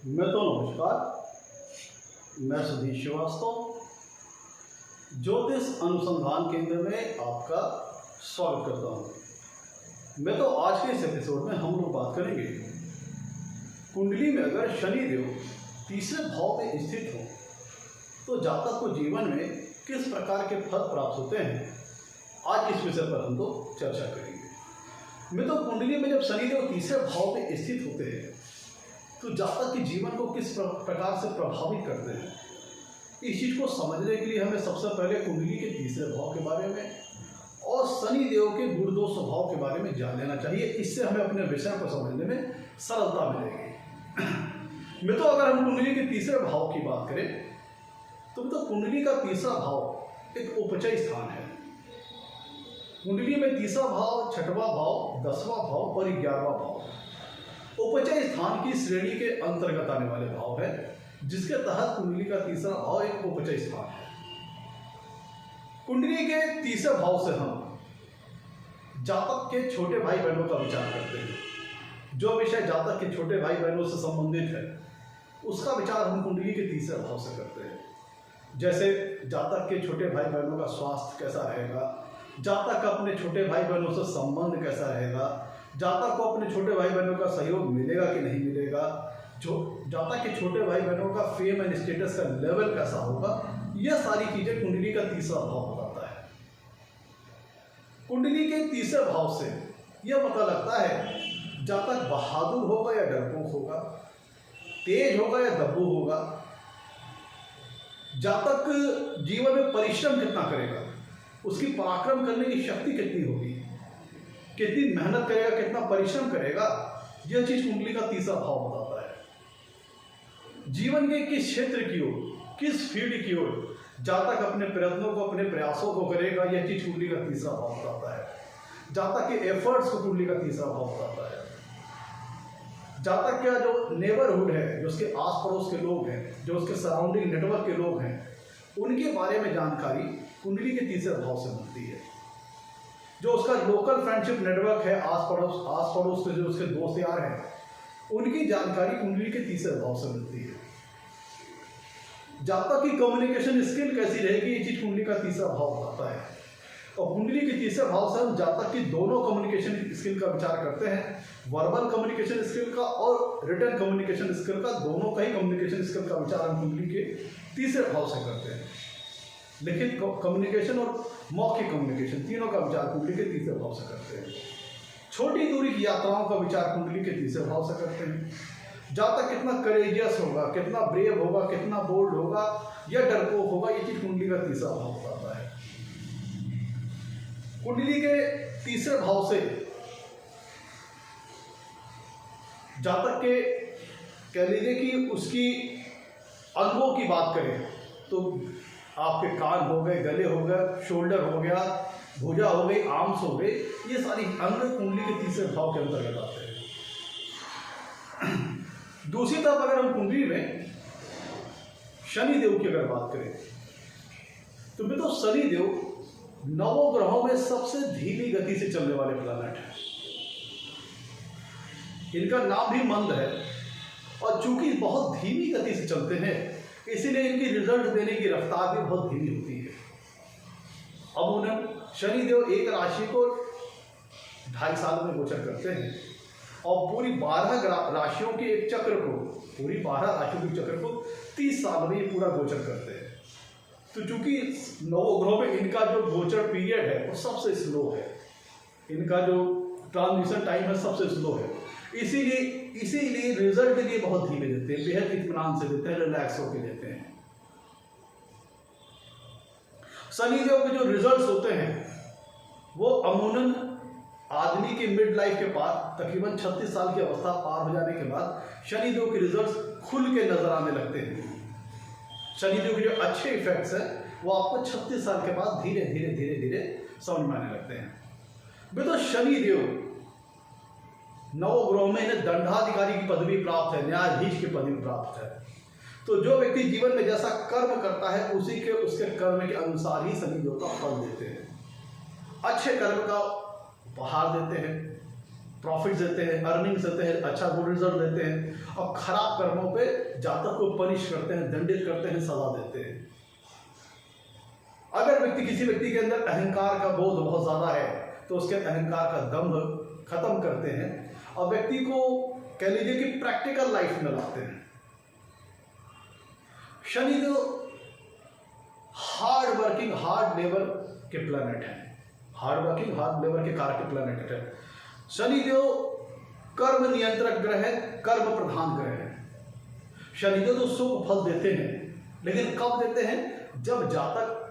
मैं तो नमस्कार। मैं सुधीर श्रीवास्तव ज्योतिष अनुसंधान केंद्र में आपका स्वागत करता हूँ। मैं तो आज के इस एपिसोड में हम लोग बात करेंगे कुंडली में अगर शनि देव तीसरे भाव में स्थित हो तो जातक को जीवन में किस प्रकार के फल प्राप्त होते हैं। आज इस विषय पर हम लोग चर्चा करेंगे। मैं तो कुंडली में जब शनि देव तीसरे भाव में स्थित होते हैं तो जातक के जीवन को किस प्रकार से प्रभावित करते हैं, इस चीज़ को समझने के लिए हमें सबसे पहले कुंडली के तीसरे भाव के बारे में और शनि देव के गुण दोष स्वभाव के बारे में जान लेना चाहिए। इससे हमें अपने विषय को समझने में सरलता मिलेगी। मैं तो अगर हम कुंडली के तीसरे भाव की बात करें तो कुंडली का तीसरा भाव एक उपचय स्थान है। कुंडली में तीसरा भाव, छठवां भाव, 10वां भाव और 11वां भाव उपचय स्थान की श्रेणी के अंतर्गत आने वाले भाव है, जिसके तहत कुंडली का तीसरा भाव एक उपचय स्थान है। कुंडली के तीसरे भाव से हम जातक के छोटे भाई बहनों का विचार करते हैं। जो विषय जातक के छोटे भाई बहनों से संबंधित है उसका विचार हम कुंडली के तीसरे भाव से करते हैं। जैसे जातक के छोटे भाई बहनों का स्वास्थ्य कैसा रहेगा, जातक का अपने छोटे भाई बहनों से संबंध कैसा रहेगा, जातक को अपने छोटे भाई बहनों का सहयोग मिलेगा कि नहीं मिलेगा, जो जातक के छोटे भाई बहनों का फेम एंड स्टेटस का लेवल कैसा होगा, यह सारी चीजें कुंडली का तीसरा भाव बताता है। कुंडली के तीसरे भाव से यह पता लगता है जातक बहादुर होगा या डरपोक होगा, तेज होगा या दब्बू होगा, जातक जीवन में परिश्रम कितना करेगा, उसकी पराक्रम करने की शक्ति कितनी होगी, कितनी मेहनत करेगा, कितना परिश्रम करेगा, यह चीज कुंडली का तीसरा भाव बताता है। जीवन के किस क्षेत्र की ओर, किस फील्ड की ओर जातक अपने प्रयत्नों को, अपने प्रयासों को करेगा, यह चीज कुंडली का तीसरा भाव बताता है। जातक के एफर्ट्स को कुंडली का तीसरा भाव बताता है। जातक का जो नेबरहुड है, जो उसके आस पड़ोस के लोग हैं, जो उसके सराउंडिंग नेटवर्क के लोग हैं, उनके बारे में जानकारी कुंडली के तीसरे भाव से मिलती है। जो उसका लोकल फ्रेंडशिप नेटवर्क है, आस पड़ोस के जो उसके दोस्त यार हैं, उनकी जानकारी कुंडली के तीसरे भाव से मिलती है। जातक की कम्युनिकेशन स्किल कैसी रहेगी, ये चीज कुंडली का तीसरा भाव बताता है। और कुंडली के तीसरे भाव से हम जातक की दोनों कम्युनिकेशन स्किल का विचार करते हैं, वर्बल कम्युनिकेशन स्किल का और रिटन कम्युनिकेशन स्किल का, दोनों का ही कम्युनिकेशन स्किल का विचार हम कुंडली के तीसरे भाव से करते हैं। लिखित कम्युनिकेशन और मौखिक कम्युनिकेशन, तीनों का विचार कुंडली के तीसरे भाव से करते हैं। छोटी दूरी की यात्राओं का विचार कुंडली के तीसरे भाव से करते हैं। जातक कितना करेजियस होगा, कितना ब्रेव होगा, कितना बोल्ड होगा या डरपोक होगा, ये चीज कुंडली का तीसरा भाव बताता है। कुंडली के तीसरे भाव से जातक के कह लीजिए कि उसकी अंगों की बात करें तो आपके कान हो गए, गले हो गए, शोल्डर हो गया, भुजा हो गई, आर्म्स हो गए, ये सारी अंग कुंडली के तीसरे भाव के अंतर्गत आते हैं। दूसरी तरफ अगर हम कुंडली में शनि देव की अगर बात करें तो शनि देव नवग्रहों में सबसे धीमी गति से चलने वाले प्लैनेट हैं। इनका नाम भी मंद है और चूंकि बहुत धीमी गति से चलते हैं इसीलिए इनकी रिजल्ट देने की रफ्तार भी बहुत धीमी होती है। अब उन्हें शनि देव एक राशि को 2.5 साल में गोचर करते हैं और पूरी 12 राशियों के एक चक्र को 30 साल में ये पूरा गोचर करते हैं। तो चूंकि नवग्रहों में इनका जो गोचर पीरियड है वो सबसे स्लो है, इनका जो ट्रांजिशन टाइम है सबसे स्लो है, इसीलिए रिजल्ट ये बहुत धीमे देते हैं, बेहद इत्मीनान से देते हैं, रिलैक्स होकर देते हैं। शनि देव के जो रिजल्ट्स होते हैं वो अमूमन आदमी के मिड लाइफ के बाद तकरीबन 36 साल की अवस्था पार हो जाने के बाद शनि देव के रिजल्ट्स खुल के नजर आने लगते हैं। शनि देव के जो अच्छे इफेक्ट्स हैं वो आपको 36 साल के बाद धीरे धीरे समझ में आने लगते हैं। तो शनि देव नवग्रहों में इन्हें दंडाधिकारी की पदवी प्राप्त है, न्यायाधीश की पदवी प्राप्त है। तो जो व्यक्ति जीवन में जैसा कर्म करता है उसके कर्म के अनुसार ही शनि देव का फल देते हैं। अच्छे कर्म का उपहार देते हैं, प्रॉफिट्स देते हैं, अर्निंग्स देते हैं, अच्छा गुड रिजल्ट देते हैं, और खराब कर्मों पे जातक को पनिश करते हैं, दंडित करते हैं, सजा देते हैं। अगर किसी व्यक्ति के अंदर अहंकार का बोध बहुत ज्यादा है तो उसके अहंकार का दम्भ खत्म करते हैं और व्यक्ति को कह लीजिए कि प्रैक्टिकल लाइफ में लाते हैं। Shanidev hard working, hard labour के प्लैनेट है, हार्ड वर्किंग, हार्ड लेबर के कारक के प्लैनेट है। शनिदेव कर्म नियंत्रक ग्रह है, कर्म प्रधान ग्रह है। शनिदेव तो शुभ फल देते हैं, लेकिन कब देते हैं? जब जातक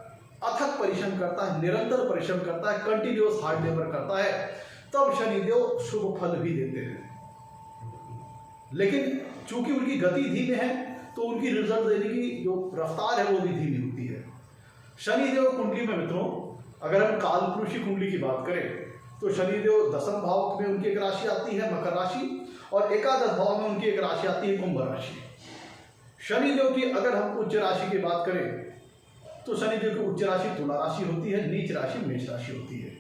अथक परिश्रम करता है, निरंतर परिश्रम करता है, कंटिन्यूअस हार्ड लेबर करता है, तब शनिदेव शुभ फल भी देते हैं। लेकिन चूंकि उनकी गति धीमे है तो उनकी रिजल्ट देने की जो रफ्तार है वो भी धीमी होती है। शनिदेव कुंडली में मित्रों, अगर हम कालपुरुषी कुंडली की बात करें तो शनिदेव दसम भाव में उनकी एक राशि आती है मकर राशि, और एकादश भाव में उनकी एक राशि आती है कुंभ राशि। शनिदेव की अगर हम उच्च राशि की बात करें तो शनिदेव की उच्च राशि तुला राशि होती है, नीच राशि मेष राशि होती है।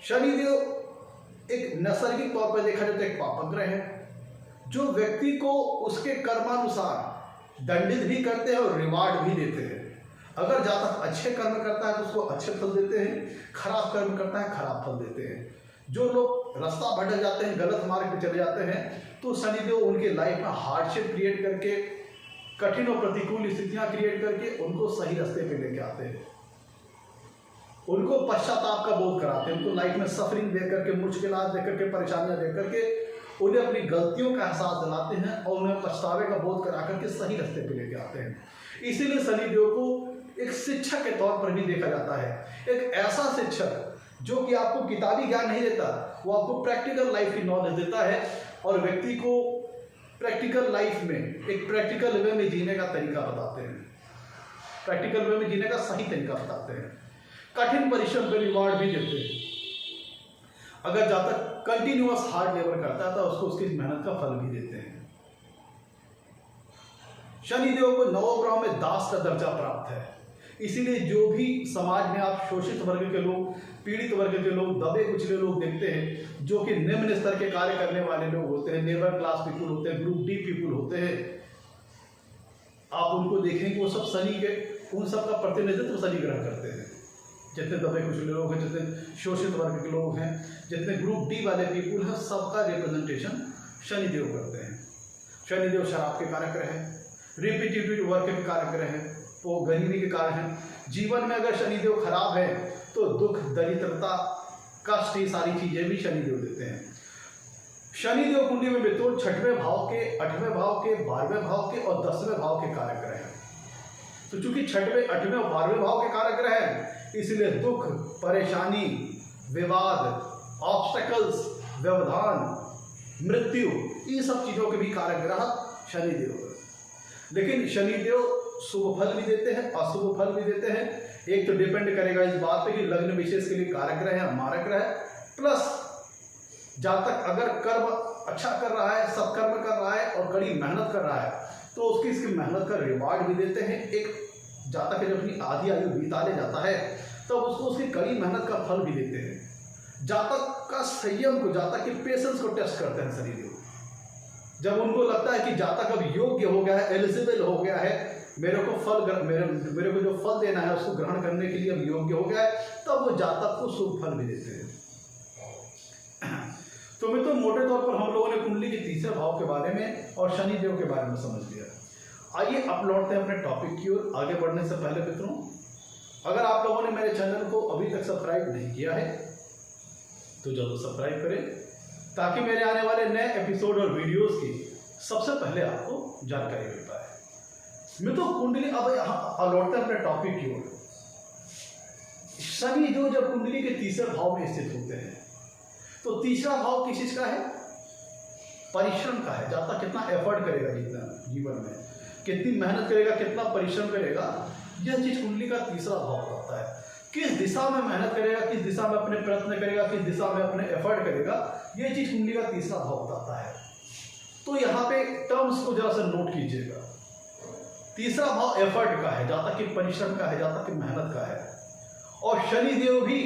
शनिदेव एक नैसर्गिक तौर पर देखा जाए तो एक पापक ग्रह है, जो व्यक्ति को उसके कर्मानुसार दंडित भी करते हैं और रिवार्ड भी देते हैं। अगर जातक अच्छे कर्म करता है तो उसको अच्छे फल देते हैं, खराब कर्म करता है खराब फल देते हैं। जो लोग रास्ता भटक जाते हैं, गलत मार्ग पे चले जाते हैं, तो शनिदेव उनके लाइफ में हार्डशिप क्रिएट करके, कठिन और प्रतिकूल स्थितियां क्रिएट करके उनको सही रास्ते पे लेके आते हैं, उनको पश्चाताप का बोध कराते हैं, उनको लाइफ में सफरिंग दे करके, मुश्किलात दे करके, परेशानियां दे करके उन्हें अपनी गलतियों का एहसास दिलाते हैं और उन्हें पछतावे का बोध करा करके सही रास्ते पे लेके आते हैं। इसीलिए शनिदेव को एक शिक्षक के तौर पर भी देखा जाता है, एक ऐसा शिक्षक जो कि आपको किताबी ज्ञान नहीं देता, वो आपको प्रैक्टिकल लाइफ की नॉलेज देता है और व्यक्ति को प्रैक्टिकल लाइफ में एक प्रैक्टिकल वे में जीने का तरीका बताते हैं, प्रैक्टिकल वे में जीने का सही तरीका बताते हैं। कठिन परिश्रम पे रिवार्ड भी देते हैं। अगर जातक कंटिन्यूअस हार्ड लेबर करता है तो उसको उसकी मेहनत का फल भी देते हैं। शनिदेव को नवग्रह में दास का दर्जा प्राप्त है, इसीलिए जो भी समाज में आप शोषित वर्ग के लोग, पीड़ित वर्ग के लोग, दबे कुचले लोग देखते हैं, जो कि निम्न स्तर के कार्य करने वाले लोग होते हैं, लेबर क्लास पीपुल होते हैं, ग्रुप डी पीपुल होते हैं, आप उनको देखेंगे वो सब शनि के, उन सब का प्रतिनिधित्व शनि ग्रह करते हैं। जितने दबे कुचले लोग हैं, जितने शोषित वर्ग के लोग हैं, जितने ग्रुप डी वाले पीपुल हैं, सबका रिप्रेजेंटेशन शनिदेव करते हैं। शनिदेव शराब के कारक ग्रह है, रिपीटेटिव वर्क के कारक ग्रह है, वो गरीबी के कारण है। जीवन में अगर शनिदेव खराब है तो दुख, दरिद्रता, कष्ट, ये सारी चीजें भी शनिदेव देते हैं। शनिदेव कुंडली में मित्रों छठवें भाव के, 8वें भाव के, 12वें भाव के और 10वें भाव के कारक ग्रह हैं। तो चूंकि 6वें, 8वें और 12वें भाव के कारक ग्रह हैं, इसलिए दुख, परेशानी, विवाद, ऑब्स्टेकल्स, व्यवधान, मृत्यु, इन सब चीजों के भी कारक ग्रह शनिदेव है। लेकिन शनिदेव शुभ फल भी देते हैं, अशुभ फल भी देते हैं। एक तो डिपेंड करेगा इस बात पे कि लग्न विशेष के लिए कारक ग्रह है, मारक ग्रह है, प्लस जातक अगर कर्म अच्छा कर रहा है, सत्कर्म कर रहा है और कड़ी मेहनत कर रहा है तो उसकी इसकी मेहनत का रिवार्ड भी देते हैं। एक जातक जब अपनी आधी आयु बीताने जाता है तब तो उसको उसकी कड़ी मेहनत का फल भी देते हैं। जातक का संयम को, जातक के पेशेंस को टेस्ट करते हैं शनिदेव। जब उनको लगता है कि जातक अब योग्य हो गया है, एलिजिबल हो गया है, मेरे को मेरे को जो फल देना है उसको ग्रहण करने के लिए अब योग्य हो गया है, तब वो जातक को शुभ फल भी देते हैं। तो मित्रों, मोटे तौर पर हम लोगों ने कुंडली के तीसरे भाव के बारे में और शनिदेव के बारे में समझ लिया। आइए अब लौटते हैं अपने टॉपिक की ओर। आगे बढ़ने से पहले मित्रों, अगर आप लोगों ने मेरे चैनल को अभी तक सब्सक्राइब नहीं किया है तो जरूर सब्सक्राइब करें, ताकि मेरे आने वाले नए एपिसोड और वीडियोस की सबसे पहले आपको जानकारी मिल पाए। मित्रों, कुंडली, अब यहाँ लौटते हैं अपने टॉपिक की ओर। शनि जो जब कुंडली के तीसरे भाव में स्थित होते हैं तो तीसरा भाव किस चीज का है? परिश्रम का है। जाता कितना एफर्ट करेगा जीवन में, कितनी मेहनत करेगा, कितना परिश्रम करेगा, यह चीज कुंडली का तीसरा भाव बताता है। किस दिशा में मेहनत करेगा, किस दिशा में अपने प्रयत्न करेगा, किस दिशा में अपने एफर्ट करेगा, यह चीज कुंडली का तीसरा भाव बताता है। तो यहाँ पे टर्म्स को जरा सा नोट कीजिएगा। तीसरा भाव एफर्ट का है, जातक के परिश्रम का है, जातक की मेहनत का है। और शनिदेव भी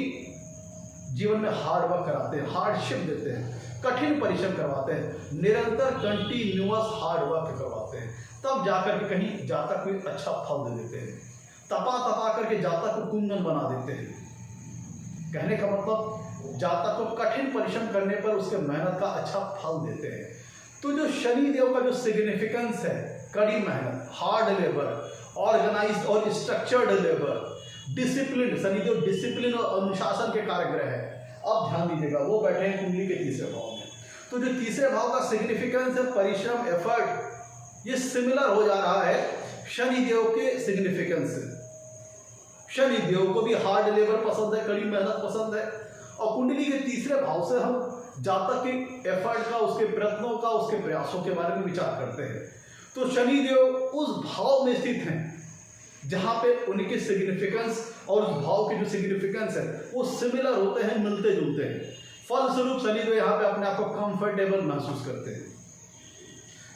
जीवन में हार्ड वर्क कराते हैं, हार्डशिप देते हैं, कठिन परिश्रम करवाते हैं, निरंतर कंटिन्यूअस हार्ड वर्क करवाते हैं, तब जाकर के कहीं जातक कोई अच्छा फल दे देते हैं। तपा तपा करके जातक को कुंदन बना देते हैं। कहने का मतलब जातक को कठिन परिश्रम करने पर उसके मेहनत का अच्छा फल देते हैं। तो जो शनि देव का जो सिग्निफिकेंस है, कड़ी मेहनत, हार्ड लेबर, ऑर्गेनाइज्ड और structured labour, discipline, Shanidev discipline और अनुशासन के कारक ग्रह है। अब ध्यान दीजिएगा, वो बैठे हैं कुंडली के तीसरे भाव में। तो जो तीसरे भाव का सिग्निफिकेंस है, परिश्रम, एफर्ट, ये सिमिलर हो जा रहा है शनिदेव के सिग्निफिकेंस से। शनिदेव को भी हार्ड लेबर पसंद है, कड़ी मेहनत पसंद है, और कुंडली के तीसरे भाव से हम जातक के एफर्ट का, उसके प्रयत्नों का, उसके प्रयासों के बारे में विचार करते हैं। तो शनिदेव उस भाव में स्थित हैं जहां पे उनके सिग्निफिकेंस और उस भाव की जो सिग्निफिकेंस है वो सिमिलर होते हैं, मिलते जुलते हैं। फलस्वरूप शनिदेव यहाँ पे अपने आप को कंफर्टेबल महसूस करते हैं,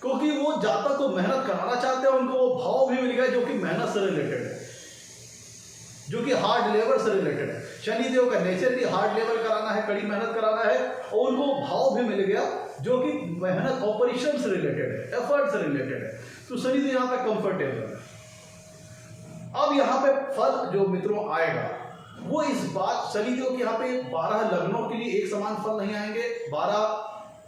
क्योंकि वो जातक को मेहनत कराना चाहते हैं। उनको वो भाव भी मिल गया जो कि मेहनत से रिलेटेड है, जो कि हार्ड लेबर से रिलेटेड है। शनिदेव का नेचर भी हार्ड लेबर कराना है, कड़ी मेहनत कराना है, और उनको भाव भी मिल गया जो कि मेहनत और परिश्रम से रिलेटेड है, एफर्ट से रिलेटेड है। तो शनिदेव यहाँ पे कंफर्टेबल है। अब यहाँ पे फल जो मित्रों आएगा वो इस बात, शनिदेव के यहाँ पे 12 लग्नों के लिए एक समान फल नहीं आएंगे, 12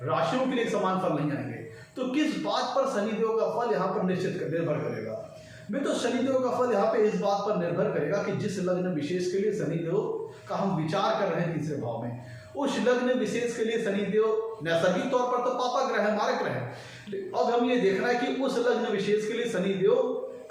राशियों के लिए एक समान फल नहीं आएंगे। तो किस बात पर शनिदेव का फल यहाँ पर निश्चित निर्भर करेगा? मैं तो शनिदेव का फल यहाँ पे इस बात पर निर्भर करेगा कि जिस लग्न विशेष के लिए शनिदेव का हम विचार कर रहे हैं तीसरे भाव में, उस लग्न विशेष के लिए शनिदेव नैसर्गिक तौर पर तो पापा ग्रह है, मारक ग्रह है। अब हम ये देखना है कि उस लग्न विशेष के लिए शनिदेव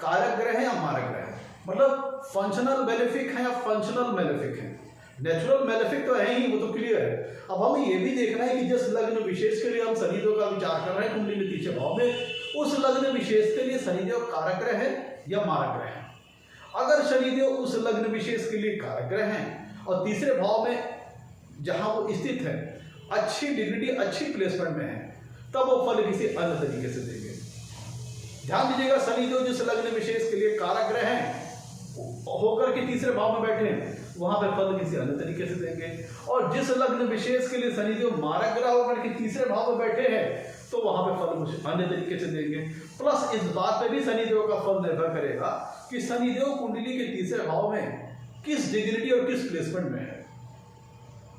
कारक ग्रह है या मारक ग्रह है, मतलब फंक्शनल बेनिफिक है या फंक्शनल मेलेफिक है। नेचुरल मेलेफिक तो है ही, वो तो क्लियर है। अब हमें ये भी देखना है कि जिस लग्न विशेष के लिए हम शनिदेव का विचार कर रहे हैं कुंडली में तीसरे भाव में, उस लग्न विशेष के लिए शनिदेव कारक ग्रह है या मारक ग्रह है। अगर शनिदेव उस लग्न विशेष के लिए कारक ग्रह हैं और तीसरे भाव में जहां वो स्थित है, अच्छी डिग्निटी, अच्छी प्लेसमेंट में है, तब वो फल किसी अन्य तरीके से देंगे। ध्यान दीजिएगा, शनिदेव जिस लग्न विशेष के लिए कारक ग्रह हैं होकर के तीसरे भाव में बैठे हैं, वहां पर फल किसी अन्य तरीके से देंगे। और जिस लग्न विशेष के लिए शनिदेव मारक ग्रह होकर के तीसरे भाव में बैठे हैं, तो वहां पे फल कुछ अन्य तरीके से देंगे। प्लस इस बात पे भी शनिदेव का फल निर्भर करेगा कि शनिदेव कुंडली के तीसरे भाव में किस डिग्निटी और किस प्लेसमेंट में है।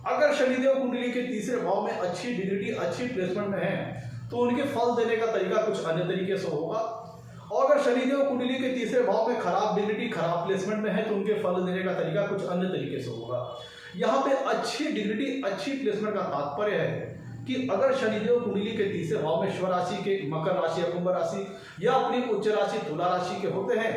अगर शनिदेव कुंडली के तीसरे भाव में अच्छी डिग्निटी, अच्छी प्लेसमेंट में है, तो उनके फल देने का तरीका कुछ अन्य तरीके से होगा। और अगर शनिदेव कुंडली के तीसरे भाव में खराब डिग्निटी, खराब प्लेसमेंट में है, तो उनके फल देने का तरीका कुछ अन्य तरीके से होगा। यहाँ पे अच्छी डिग्निटी, अच्छी प्लेसमेंट का तात्पर्य है कि अगर शनिदेव कुंडली के तीसरे भाव में स्व राशि के, मकर राशि या कुंभ राशि या अपनी उच्च राशि तुला राशि के होते हैं,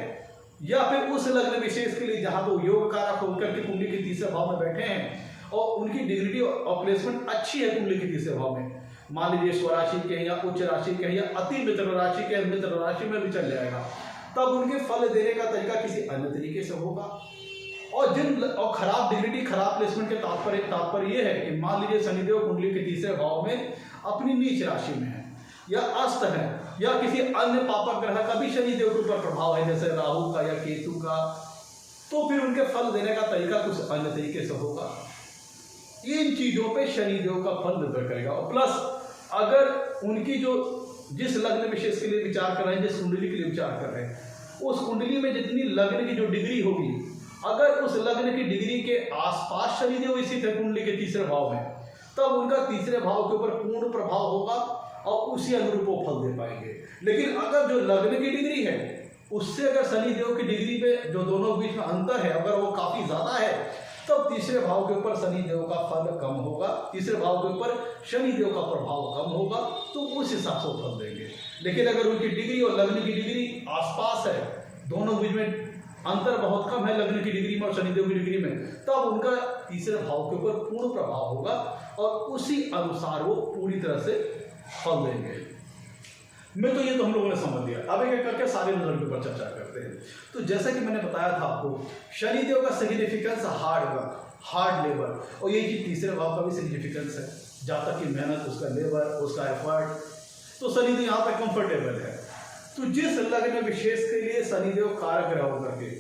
या फिर उस लग्न विशेष के लिए जहां वो योग कारक होकर के कुंडली के तीसरे भाव में बैठे हैं और उनकी डिग्निटी और प्लेसमेंट अच्छी है कुंडली के तीसरे भाव में, मान लीजिए स्व राशि के या उच्च राशि के या अति मित्र राशि के, मित्र राशि में भी चल जाएगा, तब उनके फल देने का तरीका किसी अन्य तरीके से होगा। और खराब डिग्निटी, खराब प्लेसमेंट के तात्पर्य ये है कि मान लीजिए शनिदेव कुंडली के तीसरे भाव में अपनी नीच राशि में है या अस्त है या किसी अन्य पापक ग्रह का भी शनिदेव के ऊपर प्रभाव है, जैसे राहु का या केतु का, तो फिर उनके फल देने का तरीका कुछ अन्य तरीके से होगा। इन चीजों पे शनिदेव का फल निर्भर करेगा। और प्लस अगर उनकी जो जिस लग्न विशेष के लिए विचार कर रहे हैं, जिस कुंडली के लिए विचार कर रहे हैं, उस कुंडली में जितनी लग्न की जो डिग्री होगी, अगर उस लग्न की डिग्री के आसपास शनिदेव स्थित है कुंडली के तीसरे भाव में, तब उनका तीसरे भाव के ऊपर पूर्ण प्रभाव होगा और उसी अनुरूप वो फल दे पाएंगे। लेकिन अगर जो लग्न की डिग्री है उससे अगर शनिदेव की डिग्री पे जो दोनों बीच में अंतर है, अगर वो काफी ज्यादा है, तब तीसरे भाव के ऊपर शनिदेव का फल कम होगा, तीसरे भाव के ऊपर शनिदेव का प्रभाव कम होगा, तो उस हिसाब से फल देंगे। लेकिन अगर उनकी डिग्री और लग्न की डिग्री आसपास है, दोनों बीच में अंतर बहुत कम है लग्न की डिग्री में और शनिदेव की डिग्री में, तब उनका तीसरे भाव के ऊपर पूर्ण प्रभाव होगा और उसी अनुसार वो पूरी तरह से फल देंगे। मैं तो ये तो हम लोगों ने समझ लिया। अब एक करके सारे नजर के ऊपर चर्चा करते हैं। तो जैसा कि मैंने बताया था आपको, शनिदेव का significance hard work, hard labour, और ये चीज तीसरे भाव का भी सिग्निफिकेंस है, जातक की मेहनत, उसका लेबर, उसका एफर्ट। तो शनिदेव यहाँ पे कंफर्टेबल है। तो जिस लग्न विशेष के लिए शनिदेव कारक ग्रह होकर के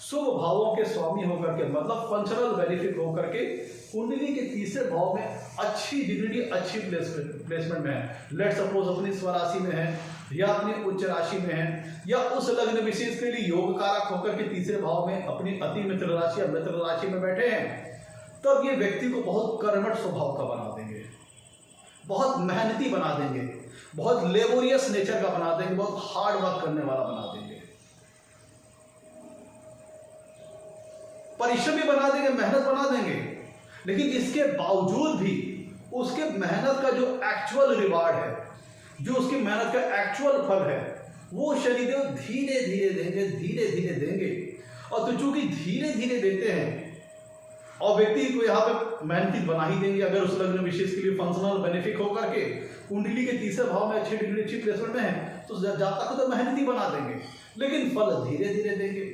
शुभ भावों के स्वामी होकर के, मतलब फंक्शनल बेनिफिक होकर के कुंडली के तीसरे भाव में अच्छी डिग्री, अच्छी प्लेसमेंट में है। लेट सपोज अपनी स्वराशि में है या अपनी उच्च राशि में है या उस लग्न विशेष के लिए योग कारक होकर के तीसरे भाव में अपनी अति मित्र राशि या मित्र राशि में बैठे हैं, तब ये व्यक्ति को बहुत कर्मठ स्वभाव का बना देंगे, बहुत मेहनती बना देंगे, बहुत लेबोरियस नेचर का बना देंगे, बहुत हार्ड वर्क करने वाला बना देंगे, परिश्रमी बना देंगे, मेहनत बना देंगे। लेकिन इसके बावजूद भी उसके मेहनत का जो एक्चुअल रिवार्ड है, जो उसकी मेहनत का एक्चुअल फल है, वो शनिदेव धीरे धीरे देंगे, धीरे धीरे देंगे। और तो चूंकि धीरे धीरे देते हैं और व्यक्ति को यहाँ पे मेहनती बना ही देंगे, अगर उस लग्न विशेष के लिए फंक्शनल बेनिफिक होकर के कुंडली के तीसरे भाव में अच्छी डिग्री, अच्छी प्लेसमेंट में है, तो जातक को तो मेहनती बना देंगे, लेकिन फल धीरे धीरे देंगे।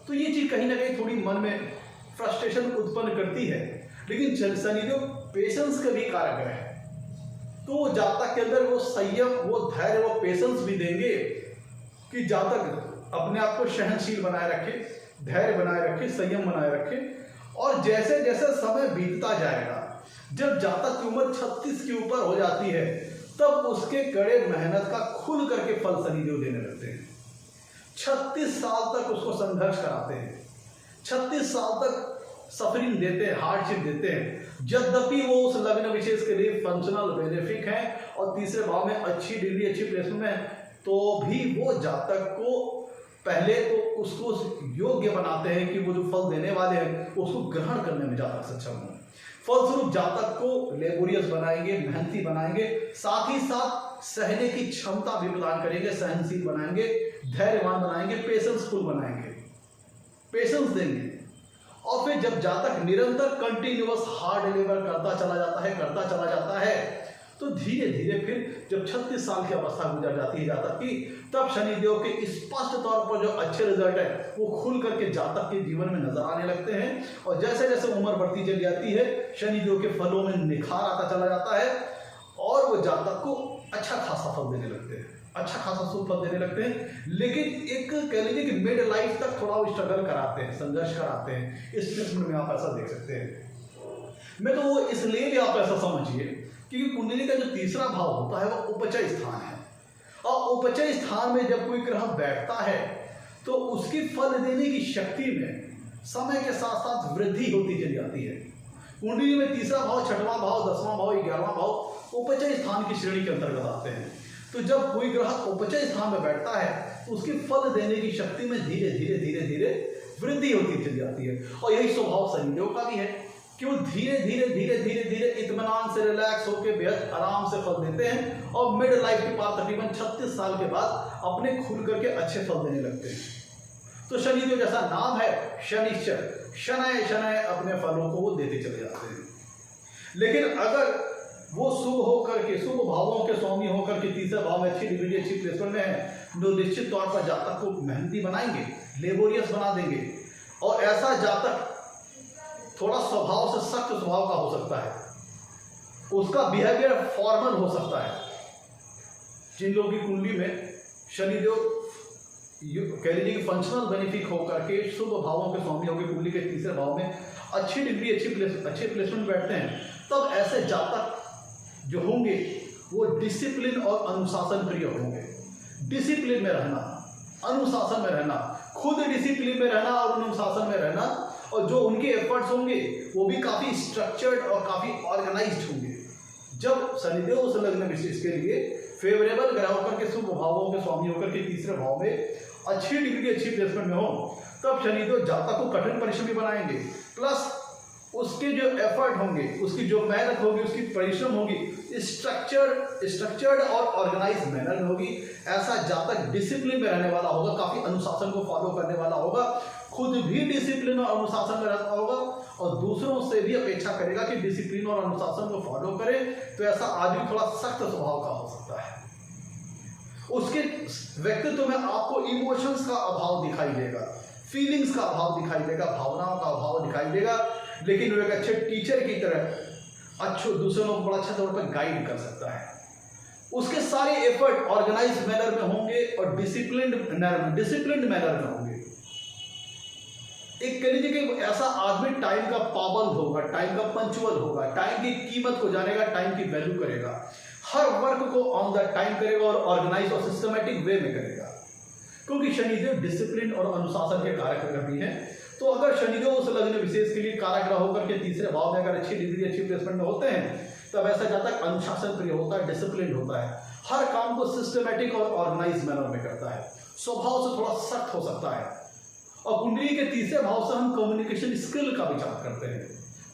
तो ये चीज कहीं ना कहीं थोड़ी मन में फ्रस्ट्रेशन उत्पन्न करती है। लेकिन शनिदेव पेशेंस का भी कारक है, तो वो जातक के अंदर वो संयम, वो धैर्य, वो पेशेंस भी देंगे कि जातक अपने आप को सहनशील बनाए रखे, धैर्य बनाए रखे, संयम बनाए रखे। और जैसे जैसे समय बीतता जाएगा, जब जातक की उम्र 36 के ऊपर हो जाती है, तब उसके कड़े मेहनत का खुल करके फल शनिदेव देने लगते हैं। 36 साल तक उसको संघर्ष कराते हैं, 36 साल तक सफरिंग देते हैं, हार्डशिप देते हैं। यद्यपि वो उस लग्न विशेष के लिए फंक्शनल बेनिफिक है और तीसरे भाव में अच्छी डिग्री, अच्छी प्लेसमेंट में है, तो भी वो जातक को पहले तो उसको योग्य बनाते हैं कि वो जो फल देने वाले हैं उसको ग्रहण करने में जातक सक्षम हो। फलस्वरूप जातक को लेबोरियस बनाएंगे, मेहनती बनाएंगे, साथ ही साथ सहने की क्षमता भी प्रदान करेंगे, सहनशील बनाएंगे, धैर्यवान बनाएंगे, पेशेंसफुल बनाएंगे, पेशेंस देंगे। और फिर जब जातक निरंतर कंटिन्यूअस हार्ड लेबर करता चला जाता है, तो धीरे धीरे फिर जब 36 साल की अवस्था गुजर जाती है जातक की, तब शनिदेव के स्पष्ट तौर पर जो अच्छे रिजल्ट है वो खुल करके जातक के जीवन में नजर आने लगते हैं। और जैसे जैसे उम्र बढ़ती चली जाती है, शनिदेव के फलों में निखार आता चला जाता है और वो जातक को अच्छा खासा फल देने लगते हैं, अच्छा खासा शुभ फल देने लगते हैं। लेकिन एक कह लीजिए कि मिड लाइफ तक थोड़ा वो स्ट्रगल कराते हैं, संघर्ष कराते हैं। इस किस्म में आप ऐसा देख सकते हैं। मैं तो वो इसलिए भी आप ऐसा समझिए क्योंकि कुंडली का जो तीसरा भाव होता है वो उपचय स्थान है, और उपचय स्थान में जब कोई ग्रह बैठता है तो उसकी फल देने की शक्ति में समय के साथ साथ वृद्धि होती चली जाती है। कुंडली में तीसरा भाव, छठवां भाव, 10वां भाव, 11वां भाव उपचय स्थान की श्रेणी के अंतर्गत आते हैं। तो जब कोई ग्रह उपचय स्थान में बैठता है तो उसकी फल देने की शक्ति में धीरे धीरे धीरे धीरे वृद्धि होती चली जाती है। और यही स्वभाव शनिदेव का भी है कि वो धीरे धीरे धीरे धीरे धीरे इत्मीनान से रिलैक्स होकर बेहद आराम से फल देते हैं और मिड लाइफ के बाद तकरीबन 36 साल के बाद अपने खुल करके अच्छे फल देने लगते हैं। तो शनिदेव जैसा नाम है शनिश्चर, शनय शनय अपने फलों को वो देते चले जाते हैं। लेकिन अगर वो शुभ होकर के, शुभ भावों के स्वामी होकर के तीसरे भाव में अच्छी डिग्री, अच्छी प्लेसमेंट में है, जो निश्चित तौर पर जातक को मेहनती बनाएंगे, लेबोरियस बना देंगे। और ऐसा जातक थोड़ा स्वभाव से सख्त स्वभाव का हो सकता है, उसका बिहेवियर फॉर्मल हो सकता है। जिन लोगों की कुंडली में शनिदेव कह लीजिए कि फंक्शनल बेनिफिक होकर के शुभ भावों के स्वामी होकर कुंडली के तीसरे भाव में अच्छी डिग्री, अच्छे प्लेसमेंट बैठते हैं, तब ऐसे जातक जो होंगे वो डिसिप्लिन और अनुशासन प्रिय होंगे। डिसिप्लिन में रहना, अनुशासन में रहना, खुद डिसिप्लिन में रहना और अनुशासन में रहना, और जो उनके एफर्ट्स होंगे वो भी काफ़ी स्ट्रक्चर्ड और काफ़ी ऑर्गेनाइज्ड होंगे। जब शनिदेव उस लग्न विशेष के लिए फेवरेबल ग्रह होकर के शुभ भावों के स्वामी होकर के तीसरे भाव में अच्छी डिग्री, अच्छी प्लेसमेंट में हो, तब शनिदेव जातक को कठिन परिश्रमी बनाएंगे। प्लस उसके जो एफर्ट होंगे, उसकी जो मेहनत होगी, उसकी परिश्रम होगी, स्ट्रक्चर्ड और ऑर्गेनाइज मैनर में होगी। ऐसा जातक डिसिप्लिन में रहने वाला होगा, काफ़ी अनुशासन को फॉलो करने वाला होगा, खुद भी डिसिप्लिन और अनुशासन में रहता होगा और दूसरों से भी अपेक्षा करेगा कि डिसिप्लिन और अनुशासन को फॉलो करे। तो ऐसा आदमी थोड़ा सख्त स्वभाव का हो सकता है। उसके व्यक्तित्व में आपको इमोशंस का अभाव दिखाई देगा, फीलिंग्स का अभाव दिखाई देगा, भावनाओं का अभाव दिखाई देगा। लेकिन वो एक अच्छे टीचर की तरह अच्छे दूसरों को बड़ा अच्छा तौर पर गाइड कर सकता है। उसके सारे एफर्ट ऑर्गेनाइज मैनर में होंगे और डिसिप्लिन्ड मैनर में होंगे। एक कह लीजिए कि ऐसा आदमी टाइम का पाबंद होगा, टाइम का पंचुअल होगा, टाइम की कीमत को जानेगा, टाइम की वैल्यू करेगा, हर वर्क को ऑन द टाइम करेगा और ऑर्गेनाइज और सिस्टमेटिक वे में करेगा। क्योंकि शनिदेव डिसिप्लिन और अनुशासन के कारक भी हैं। तो अगर शनिदेव उस लग्न विशेष के लिए कारक ग्रह होकर के तीसरे भाव में अगर अच्छी डिग्री अच्छी प्लेसमेंट में होते हैं, तब ऐसा जातक अनुशासन प्रिय होता है, डिसिप्लिन होता है, हर काम को सिस्टमेटिक और ऑर्गेनाइज मैनर में करता है, स्वभाव से थोड़ा सख्त हो सकता है। और कुंडली के तीसरे भाव से हम कम्युनिकेशन स्किल का विचार करते हैं।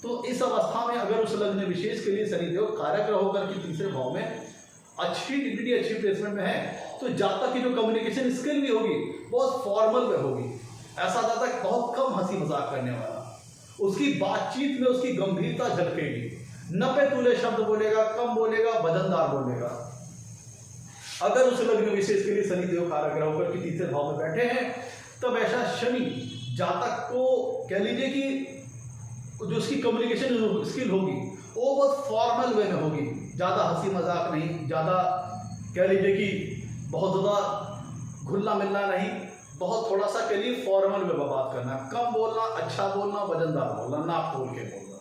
तो इस अवस्था में अगर उस लग्न विशेष के लिए शनिदेव कारक ग्रह होकर के तीसरे भाव में अच्छी डिग्री अच्छी प्लेसमेंट में है, तो जातक की जो कम्युनिकेशन स्किल भी होगी बहुत फॉर्मल में होगी। ऐसा जातक बहुत कम हंसी मजाक करने वाला, उसकी बातचीत में उसकी गंभीरता झलकेगी, नपे तुले शब्द बोलेगा, कम बोलेगा, वजनदार बोलेगा। अगर उस लग्न विशेष के लिए शनिदेव कारक ग्रह होकर के तीसरे भाव में बैठे हैं, तब ऐसा शनि जातक को कह लीजिए कि जो उसकी कम्युनिकेशन स्किल होगी वो बहुत फॉर्मल वे में होगी, ज़्यादा हंसी मजाक नहीं, ज़्यादा कह लीजिए कि बहुत ज़्यादा घुलना मिलना नहीं, बहुत थोड़ा सा कह लीजिए फॉर्मल वे में बात करना, कम बोलना, अच्छा बोलना, वजनदार बोलना, नाप तोल के बोलना।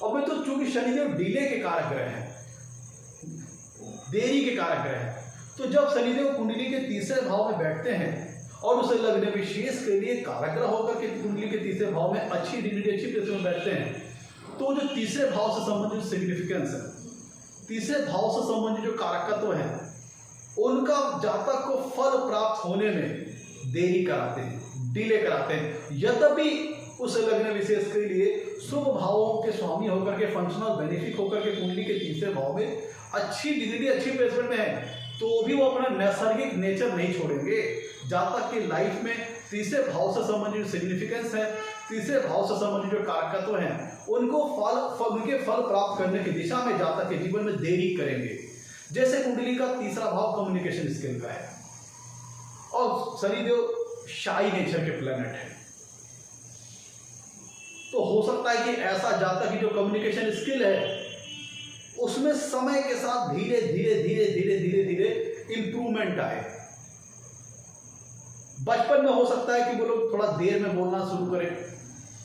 और मैं तो चूंकि शनिदेव डिले के कारक ग्रह हैं, देरी के कारक ग्रह हैं, तो जब शनिदेव कुंडली के तीसरे भाव में बैठते हैं और उसे लग्न विशेष के लिए कारक ग्रह होकर के कुंडली के तीसरे भाव में अच्छी डिग्री अच्छी प्लेस में बैठते हैं, तो जो तीसरे भाव से संबंधित सिग्निफिकेंस है, तीसरे भाव से संबंधित जो कारकत्व है, उनका जातक को फल प्राप्त होने में देरी कराते हैं, डिले कराते हैं। यद्यपि उस लग्न विशेष के लिए शुभ भावों के स्वामी होकर के फंक्शनल बेनिफिक होकर के कुंडली के तीसरे भाव में अच्छी डिग्री अच्छी प्लेसमेंट में है, तो भी वो अपना नैसर्गिक नेचर नहीं छोड़ेंगे। जातक की लाइफ में तीसरे भाव से संबंधित जो सिग्निफिकेंस है, तीसरे भाव से संबंधित जो कारकत्व हैं, उनको उनके फल प्राप्त करने की दिशा में जातक के जीवन में देरी करेंगे। जैसे कुंडली का तीसरा भाव कम्युनिकेशन स्किल का है और शनिदेव शाई नेचर के प्लैनेट है, तो हो सकता है कि ऐसा जातक की जो कम्युनिकेशन स्किल है उसमें समय के साथ धीरे धीरे धीरे धीरे धीरे धीरे इंप्रूवमेंट आए। बचपन में हो सकता है कि वो लोग थोड़ा देर में बोलना शुरू करें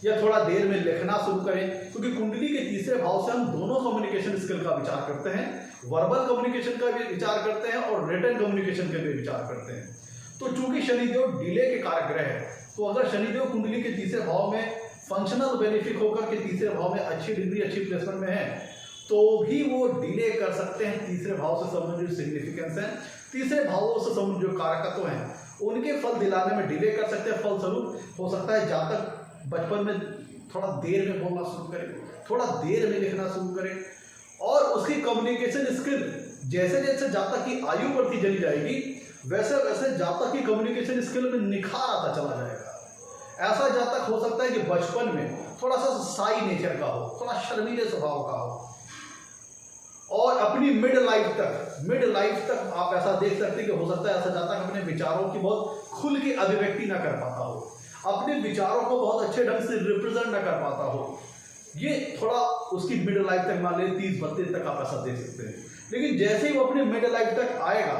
या थोड़ा देर में लिखना शुरू करें, क्योंकि कुंडली के तीसरे भाव से हम दोनों कम्युनिकेशन स्किल का विचार करते हैं, वर्बल कम्युनिकेशन का भी विचार करते हैं और रिटन कम्युनिकेशन का भी विचार करते हैं। तो चूंकि शनिदेव डिले के कारक ग्रह है, तो अगर शनिदेव कुंडली के तीसरे भाव में फंक्शनल बेनिफिक होकर के तीसरे भाव में अच्छी डिग्री अच्छी प्लेसमेंट में है, तो भी वो डिले कर सकते हैं। तीसरे भाव से संबंधित सिग्निफिकेंस है, तीसरे भावों से संबंधित जो कारकत्व हैं, उनके फल दिलाने में डिले कर सकते हैं। फलस्वरूप हो सकता है जातक बचपन में थोड़ा देर में बोलना शुरू करे, थोड़ा देर में लिखना शुरू करे, और उसकी कम्युनिकेशन स्किल जैसे जैसे जातक की आयु बढ़ती चली जाएगी, वैसे वैसे जातक की कम्युनिकेशन स्किल में निखार आता चला जाएगा। ऐसा जातक हो सकता है कि बचपन में थोड़ा सा साई नेचर का हो, थोड़ा शर्मीले स्वभाव का हो, और अपनी मिड लाइफ तक आप ऐसा देख सकते हैं कि हो सकता है ऐसा जातक अपने विचारों की बहुत खुल के अभिव्यक्ति ना कर पाता हो, अपने विचारों को बहुत अच्छे ढंग से रिप्रेजेंट ना कर पाता हो। ये थोड़ा उसकी मिड लाइफ तक मान लीजिए 30-32 तक आप ऐसा देख सकते हैं। लेकिन जैसे ही वो अपने मिड लाइफ तक आएगा,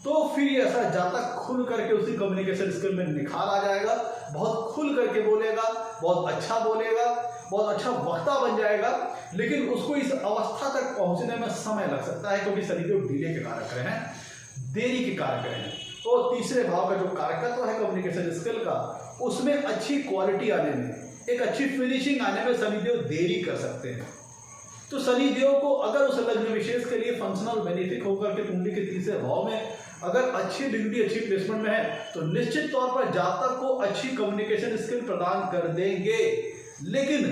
तो फिर ऐसा जातक खुल करके उसकी कम्युनिकेशन स्किल में निखार आ जाएगा, बहुत खुल करके बोलेगा, बहुत अच्छा बोलेगा, बहुत अच्छा वक्ता बन जाएगा। लेकिन उसको इस अवस्था तक पहुंचने में समय लग सकता है, क्योंकि शनिदेव डिले के कारक हैं, देरी के कारक हैं। तो तीसरे भाव का जो कारकत्व है कम्युनिकेशन स्किल का, उसमें अच्छी क्वालिटी आने में, एक अच्छी फिनिशिंग आने में शनिदेव देरी कर सकते हैं। तो शनिदेव को अगर उस लग्न विशेष के लिए फंक्शनल बेनिफिक होकर के कुंडली के तीसरे भाव में अगर अच्छी डिग्री अच्छी प्लेसमेंट में है, तो निश्चित तौर पर जातक को अच्छी कम्युनिकेशन स्किल प्रदान कर देंगे। लेकिन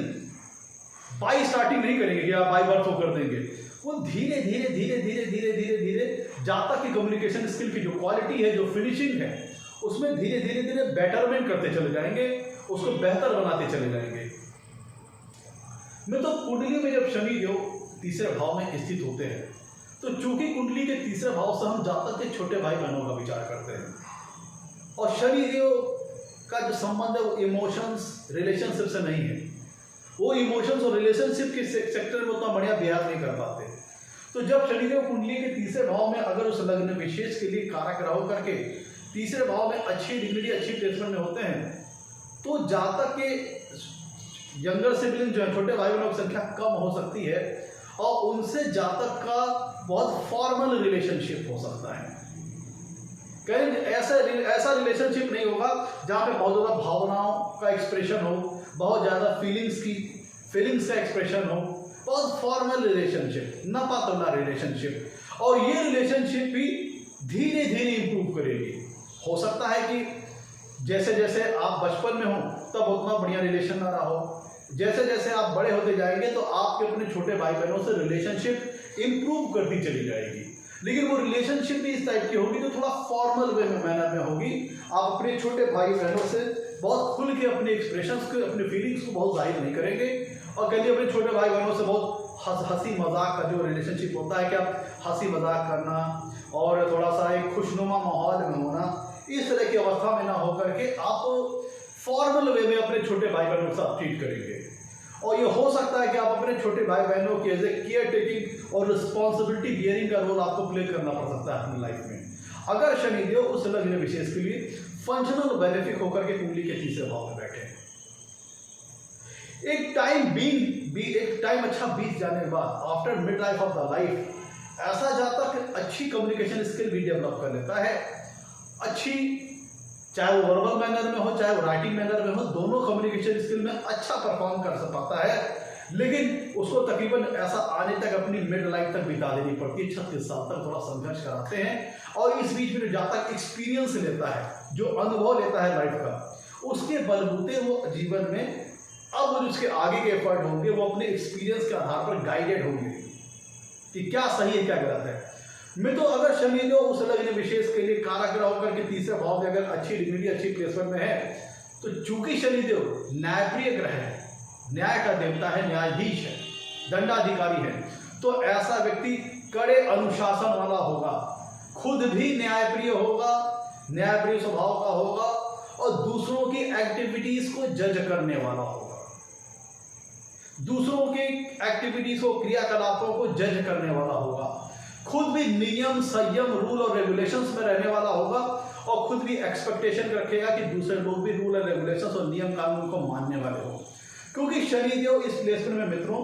बाई स्टार्टिंग नहीं करेंगे या बाई बर्थ कर देंगे, वो धीरे धीरे धीरे धीरे धीरे धीरे धीरे जातक की कम्युनिकेशन स्किल की जो क्वालिटी है, जो फिनिशिंग है, उसमें धीरे धीरे धीरे बेटरमेंट करते चले जाएंगे, उसको बेहतर बनाते चले जाएंगे। मैं तो कुंडली में जब शनिदेव तीसरे भाव में स्थित होते हैं, तो चूंकि कुंडली के तीसरे भाव से हम जातक के छोटे भाई बहनों का विचार करते हैं, और शनिदेव का जो संबंध है वो इमोशंस रिलेशनशिप से नहीं है। वो इमोशंस और रिलेशनशिप के सेक्टर में उतना बढ़िया बिहेव नहीं कर पाते। तो जब शनिदेव कुंडली के तीसरे भाव में अगर उस लग्न विशेष के लिए कारक ग्रह करके तीसरे भाव में अच्छी डिग्री अच्छी प्लेसमेंट में होते हैं, तो जातक के यंगर सिबलिंग जो है, छोटे भाई बहनों की संख्या कम हो सकती है और उनसे जातक का बहुत फॉर्मल रिलेशनशिप हो सकता है। कहीं ऐसा रिलेशनशिप नहीं होगा जहाँ पे बहुत ज़्यादा भावनाओं का एक्सप्रेशन हो, बहुत ज़्यादा फीलिंग्स का एक्सप्रेशन हो, बहुत फॉर्मल रिलेशनशिप, न पातला रिलेशनशिप। और ये रिलेशनशिप भी धीरे धीरे इंप्रूव करेगी। हो सकता है कि जैसे जैसे आप बचपन में हो तब उतना बढ़िया रिलेशन ना रहा हो, जैसे जैसे आप बड़े होते जाएंगे तो आपके अपने छोटे भाई बहनों से रिलेशनशिप इंप्रूव करती चली जाएगी। लेकिन वो रिलेशनशिप भी इस टाइप की होगी जो थोड़ा फॉर्मल वे में, मैनर में होगी। आप अपने छोटे भाई बहनों से बहुत खुल के अपने एक्सप्रेशंस को, अपने फीलिंग्स को बहुत जाहिर नहीं करेंगे। और कभी अपने छोटे भाई बहनों से बहुत हंसी मजाक का जो रिलेशनशिप होता है कि आप हंसी मजाक करना और थोड़ा सा एक खुशनुमा माहौल में होना, इस तरह की अवस्था में ना होकर के आप फॉर्मल वे में अपने छोटे भाई बहनों के साथ ट्रीट करेंगे। और ये हो सकता है कि आप अपने छोटे भाई बहनों के एज ए केयर टेकिंग और रिस्पॉन्सिबिलिटी बियरिंग का रोल आपको प्ले करना पड़ सकता है अपनी लाइफ में, अगर शनिदेव उस लग्न विशेष के लिए फंक्शनल बेनिफिक होकर के कुंडली के तीसरे भाव में बैठे। एक टाइम अच्छा बीत जाने के बाद, after mid life of the life, ऐसा जातक अच्छी कम्युनिकेशन स्किल भी डेवलप कर लेता है। अच्छी, चाहे वो वर्बल मैनर में हो चाहे वो राइटिंग मैनर में हो, दोनों कम्युनिकेशन स्किल में अच्छा परफॉर्म कर पाता है। लेकिन उसको तकरीबन ऐसा आने तक अपनी मिड लाइफ तक बिता देनी पड़ती है, 36 साल तक थोड़ा संघर्ष कराते हैं। और इस बीच में जो जातक एक्सपीरियंस लेता है, जो अनुभव लेता है लाइफ का, उसके बलबूते वो जीवन में अब उसके आगे के एफर्ट होंगे, वो अपने एक्सपीरियंस के आधार पर गाइडेड होंगे कि क्या सही है क्या गलत है। मैं तो अगर शनिदेव उस लग्न विशेष के लिए कारक ग्रह होकर के तीसरे भाव में अगर अच्छी डिग्निटी, अच्छी प्लेसमेंट में है, तो चूंकि शनिदेव न्यायप्रिय ग्रह है, न्याय का देवता है, न्यायाधीश है, दंडाधिकारी है, तो ऐसा व्यक्ति कड़े अनुशासन वाला होगा, खुद भी न्यायप्रिय होगा, न्यायप्रिय स्वभाव का होगा और दूसरों की एक्टिविटीज को जज करने वाला होगा, दूसरों के एक्टिविटीज को, क्रियाकलापों को जज करने वाला होगा, खुद भी नियम, संयम, रूल और रेगुलेशंस में रहने वाला होगा और खुद भी एक्सपेक्टेशन रखेगा कि दूसरे लोग भी रूल और रेगुलेशंस और नियम कानून को मानने वाले हो। क्योंकि शनिदेव इस प्लेसमेंट में मित्रों,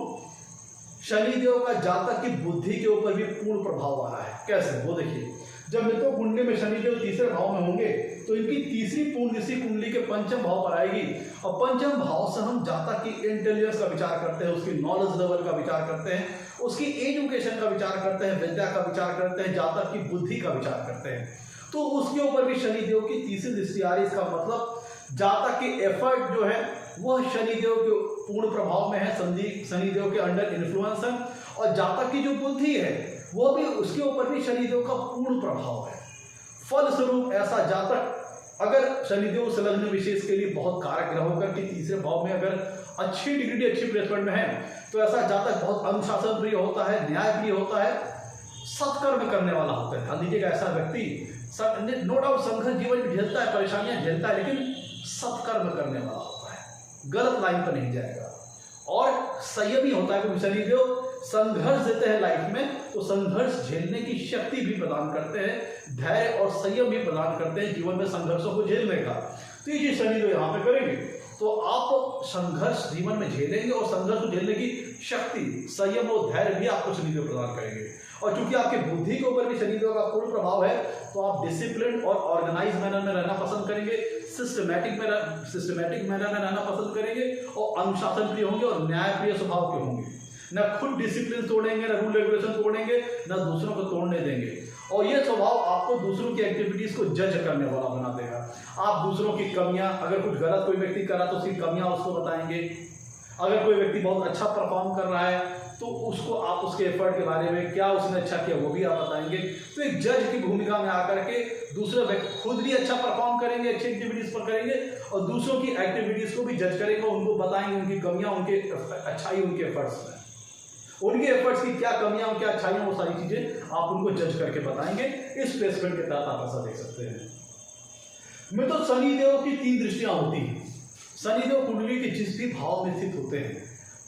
शनिदेव का जातक की बुद्धि के ऊपर भी पूर्ण प्रभाव आ रहा है। कैसे, वो देखिए, जब मित्रों कुंडली में शनिदेव तीसरे भाव में होंगे तो इनकी तीसरी पूर्ण दृष्टि कुंडली के पंचम भाव पर आएगी और पंचम भाव से हम जातक की इंटेलिजेंस का विचार करते हैं, उसकी नॉलेज लेवल का विचार करते हैं, उसकी एजुकेशन का विचार करते हैं, विद्या का विचार करते हैं, जातक की बुद्धि का विचार करते हैं। तो उसके ऊपर भी शनिदेव की तीसरी दृष्टि आ रही। इसका मतलब जातक की एफर्ट जो है वह शनिदेव के पूर्ण प्रभाव में है, शनिदेव के अंडर इन्फ्लुएंस है, और जातक की जो बुद्धि है वो भी, उसके ऊपर भी शनिदेव का पूर्ण प्रभाव है। फलस्वरूप ऐसा जातक अगर शनिदेव उस लग्न विशेष के लिए बहुत कारक ग्रह होकर के तीसरे भाव में अगर अच्छी डिग्री, अच्छी प्लेसमेंट में है, तो ऐसा जातक बहुत अनुशासन प्रिय होता है, न्याय प्रिय होता है, सत्कर्म करने वाला होता है। ध्यान दीजिएगा, ऐसा व्यक्ति नो डाउट संघर्ष जीवन में झेलता है, परेशानियां झेलता है, लेकिन सत्कर्म करने वाला होता है, गलत लाइन पर नहीं जाएगा और संयमी होता है। क्योंकि शनिदेव संघर्ष देते हैं लाइफ में, तो संघर्ष झेलने की शक्ति भी प्रदान करते हैं, धैर्य और संयम भी प्रदान करते हैं जीवन में संघर्षों को झेलने का। तो ये चीज शनिदेव यहाँ पे करेंगे, तो आप संघर्ष जीवन में झेलेंगे और संघर्ष को झेलने की शक्ति, संयम और धैर्य भी आपको शनिदेव प्रदान करेंगे। और चूंकि आपके बुद्धि के ऊपर भी शनिदेव का पूर्ण प्रभाव है, तो आप डिसिप्लिन और ऑर्गेनाइज मैनर में रहना पसंद करेंगे, सिस्टमैटिक मैनर में रहना पसंद करेंगे और अनुशासन प्रिय होंगे और न्यायप्रिय स्वभाव के होंगे। न खुद डिसिप्लिन तोड़ेंगे, न रूल रेगुलेशन तोड़ेंगे, न दूसरों को तोड़ने देंगे। और ये स्वभाव आपको दूसरों की एक्टिविटीज को जज करने वाला बना देगा। आप दूसरों की कमियां, अगर कुछ गलत कोई व्यक्ति करा तो उसकी कमियां उसको बताएंगे, अगर कोई व्यक्ति बहुत अच्छा परफॉर्म कर रहा है तो उसको आप उसके एफर्ट के बारे में, क्या उसने अच्छा किया वो भी आप बताएंगे। तो एक जज की भूमिका में आकर के दूसरे व्यक्ति खुद भी अच्छा परफॉर्म करेंगे, अच्छी एक्टिविटीज पर करेंगे और दूसरों की एक्टिविटीज को भी जज करेंगे, उनको बताएंगे उनकी कमियां, उनके अच्छाई, उनके एफर्ट्स में, उनके एफर्ट्स की क्या कमियां, क्या अच्छाइयां, वो सारी चीजें आप उनको जज करके बताएंगे। इस प्लेसमेंट के तहत आप ऐसा देख सकते हैं। में तो शनिदेव की 3 दृष्टियां होती हैं। शनिदेव कुंडली के जिस भी भाव में स्थित होते हैं,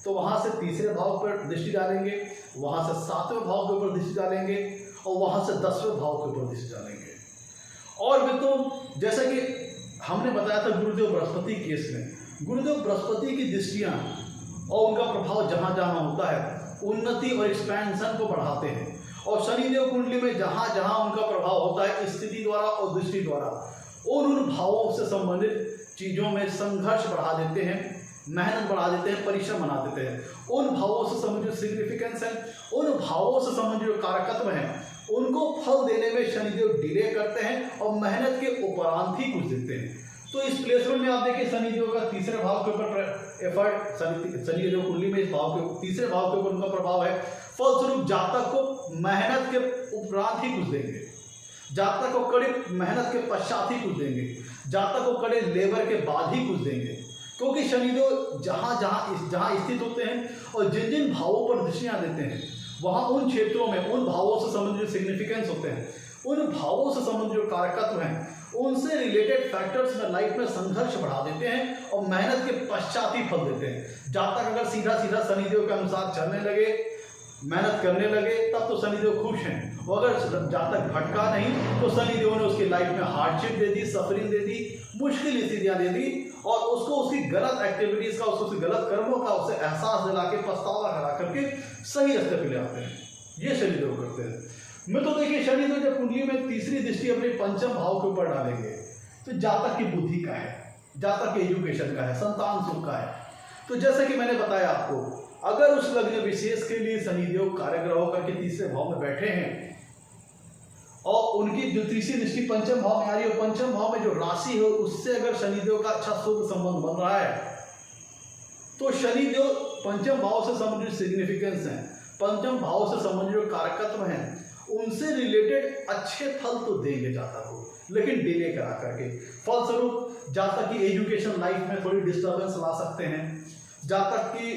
तो वहां से तीसरे भाव पर दृष्टि डालेंगे, वहां से 7वें भाव के ऊपर दृष्टि डालेंगे और वहां से 10वें भाव के ऊपर दृष्टि डालेंगे। और भी तो जैसे कि हमने बताया था गुरुदेव बृहस्पति केस में, गुरुदेव बृहस्पति की दृष्टियां और उनका प्रभाव जहां जहां होता है उन्नति और एक्सपेंशन को बढ़ाते हैं, और शनिदेव कुंडली में जहां जहां उनका प्रभाव होता है स्थिति द्वारा और दृष्टि द्वारा उन भावों से संबंधित चीजों में संघर्ष बढ़ा देते हैं, मेहनत बढ़ा देते हैं, परिश्रम बना देते हैं। उन भावों से संबंधित सिग्निफिकेंस है, उन भावों से संबंधित जो कारकत्व हैं उनको फल देने में शनिदेव डिले करते हैं और मेहनत के उपरांत ही कुछ देते हैं। तो इस प्लेसमेंट में आप देखिए शनिदेव का तीसरे भाव के ऊपर एफर्ट, शनिदेव कुंडली में इस भाव के तीसरे भाव के ऊपर उनका प्रभाव है। फलस्वरूप जातक को मेहनत के उपरांत ही कुछ देंगे, जातक को कड़ी मेहनत के पश्चात ही कुछ देंगे, जातक को कड़े लेबर के बाद ही कुछ देंगे, क्योंकि शनिदेव जहाँ जहाँ स्थित होते हैं और जिन जिन भावों पर दृष्टियाँ देते हैं वहाँ उन क्षेत्रों में उन भावों से संबंधित सिग्निफिकेंस होते हैं, उन भावों से संबंधित जो कारकत्व हैं उनसे रिलेटेड फैक्टर्स में लाइफ में संघर्ष बढ़ा देते हैं और मेहनत के पश्चात ही फल देते हैं। जातक अगर सीधा सीधा शनिदेव के अनुसार चलने लगे, मेहनत करने लगे, तब तो शनिदेव खुश हैं। और अगर जातक भटका नहीं तो शनिदेव ने उसकी लाइफ में हार्डशिप दे दी, सफरिंग दे दी, मुश्किल स्थितियाँ दे दी और उसको उसकी गलत एक्टिविटीज़ का, उसको गलत कर्मों का उसे एहसास दिला के पछतावा करा करके सही रास्ते पे ले आते हैं। ये शनिदेव करते हैं। मैं तो देखिए शनिदेव जब कुंडली में तीसरी दृष्टि अपने पंचम भाव के ऊपर डालेंगे तो जातक की बुद्धि का है, जातक के एजुकेशन का है, संतान सुख का है। तो जैसे कि मैंने बताया आपको, अगर उस लग्न विशेष के लिए शनिदेव कार्यग्रह होकर के तीसरे भाव में बैठे हैं और उनकी जो तीसरी दृष्टि पंचम भाव में आ रही है, पंचम भाव में जो राशि है उससे अगर शनिदेव का अच्छा शुभ संबंध बन रहा है तो शनिदेव पंचम भाव से संबंधित सिग्निफिकेंस है, पंचम भाव से संबंधित जो कारकत्व हैं उनसे रिलेटेड अच्छे फल तो देंगे जातक को, लेकिन डिले करा करके। फलस्वरूप जातक की एजुकेशन लाइफ में थोड़ी डिस्टर्बेंस ला सकते हैं, जातक की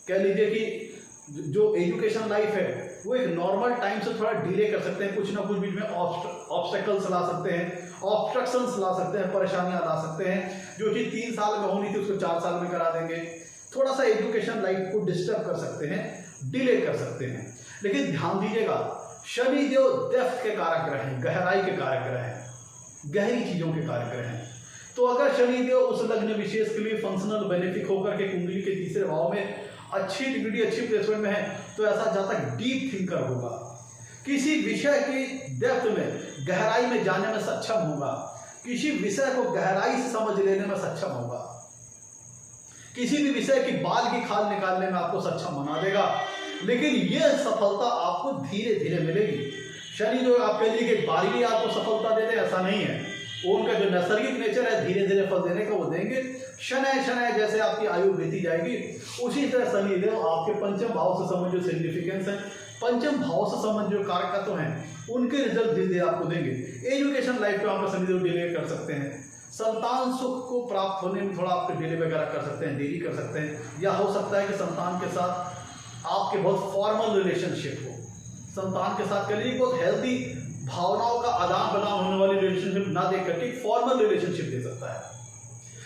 कह लीजिए कि जो एजुकेशन लाइफ है वो एक नॉर्मल टाइम से थोड़ा डिले कर सकते हैं, कुछ ना कुछ बीच में ऑब्स्टेकल्स ला सकते हैं, ऑब्स्ट्रक्शंस ला सकते हैं, परेशानियां ला सकते हैं। जो चीज़ 3 साल में होनी थी उसको 4 साल में करा देंगे, थोड़ा सा एजुकेशन लाइफ को डिस्टर्ब कर सकते हैं, डिले कर सकते हैं। लेकिन ध्यान दीजिएगा शनिदेव डेप्थ के कारक ग्रह हैं, गहराई के कारक ग्रह हैं, गहरी चीज़ों के कारक ग्रह हैं। तो अगर शनिदेव उस लग्न विशेष के लिए फंक्शनल बेनिफिक होकर के कुंडली के तीसरे भाव में अच्छी डिग्री, अच्छी प्लेसमेंट में है तो ऐसा जातक डीप थिंकर होगा, किसी विषय की डेप्थ में, गहराई में जाने में सक्षम होगा, किसी विषय को गहराई से समझ लेने में सक्षम होगा, किसी भी विषय की बाल की खाल निकालने में आपको सक्षम बना देगा। लेकिन यह सफलता आपको धीरे धीरे मिलेगी। शनि जो आप कह लीजिए कि बारी आपको सफलता दे दे, ऐसा नहीं है। वो उनका जो नैसर्गिक नेचर है धीरे धीरे फल देने का वो देंगे। शनय शनय जैसे आपकी आयु बीती जाएगी उसी तरह शनिदेव आपके पंचम भाव से संबंधित जो सिग्निफिकेंस है, पंचम भाव से संबंधित जो कारकत्व हैं उनके रिजल्ट धीरे धीरे आपको देंगे। एजुकेशन लाइफ में आप शनिदेव डिले कर सकते हैं, संतान सुख को प्राप्त होने में थोड़ा आप डिले वगैरह कर सकते हैं, देरी कर सकते हैं, या हो सकता है कि संतान के साथ आपके बहुत फॉर्मल रिलेशनशिप हो, संतान के साथ कह लीजिए बहुत हेल्दी भावनाओं का आदान प्रदान होने वाली रिलेशनशिप ना देख करके फॉर्मल रिलेशनशिप दे सकता है।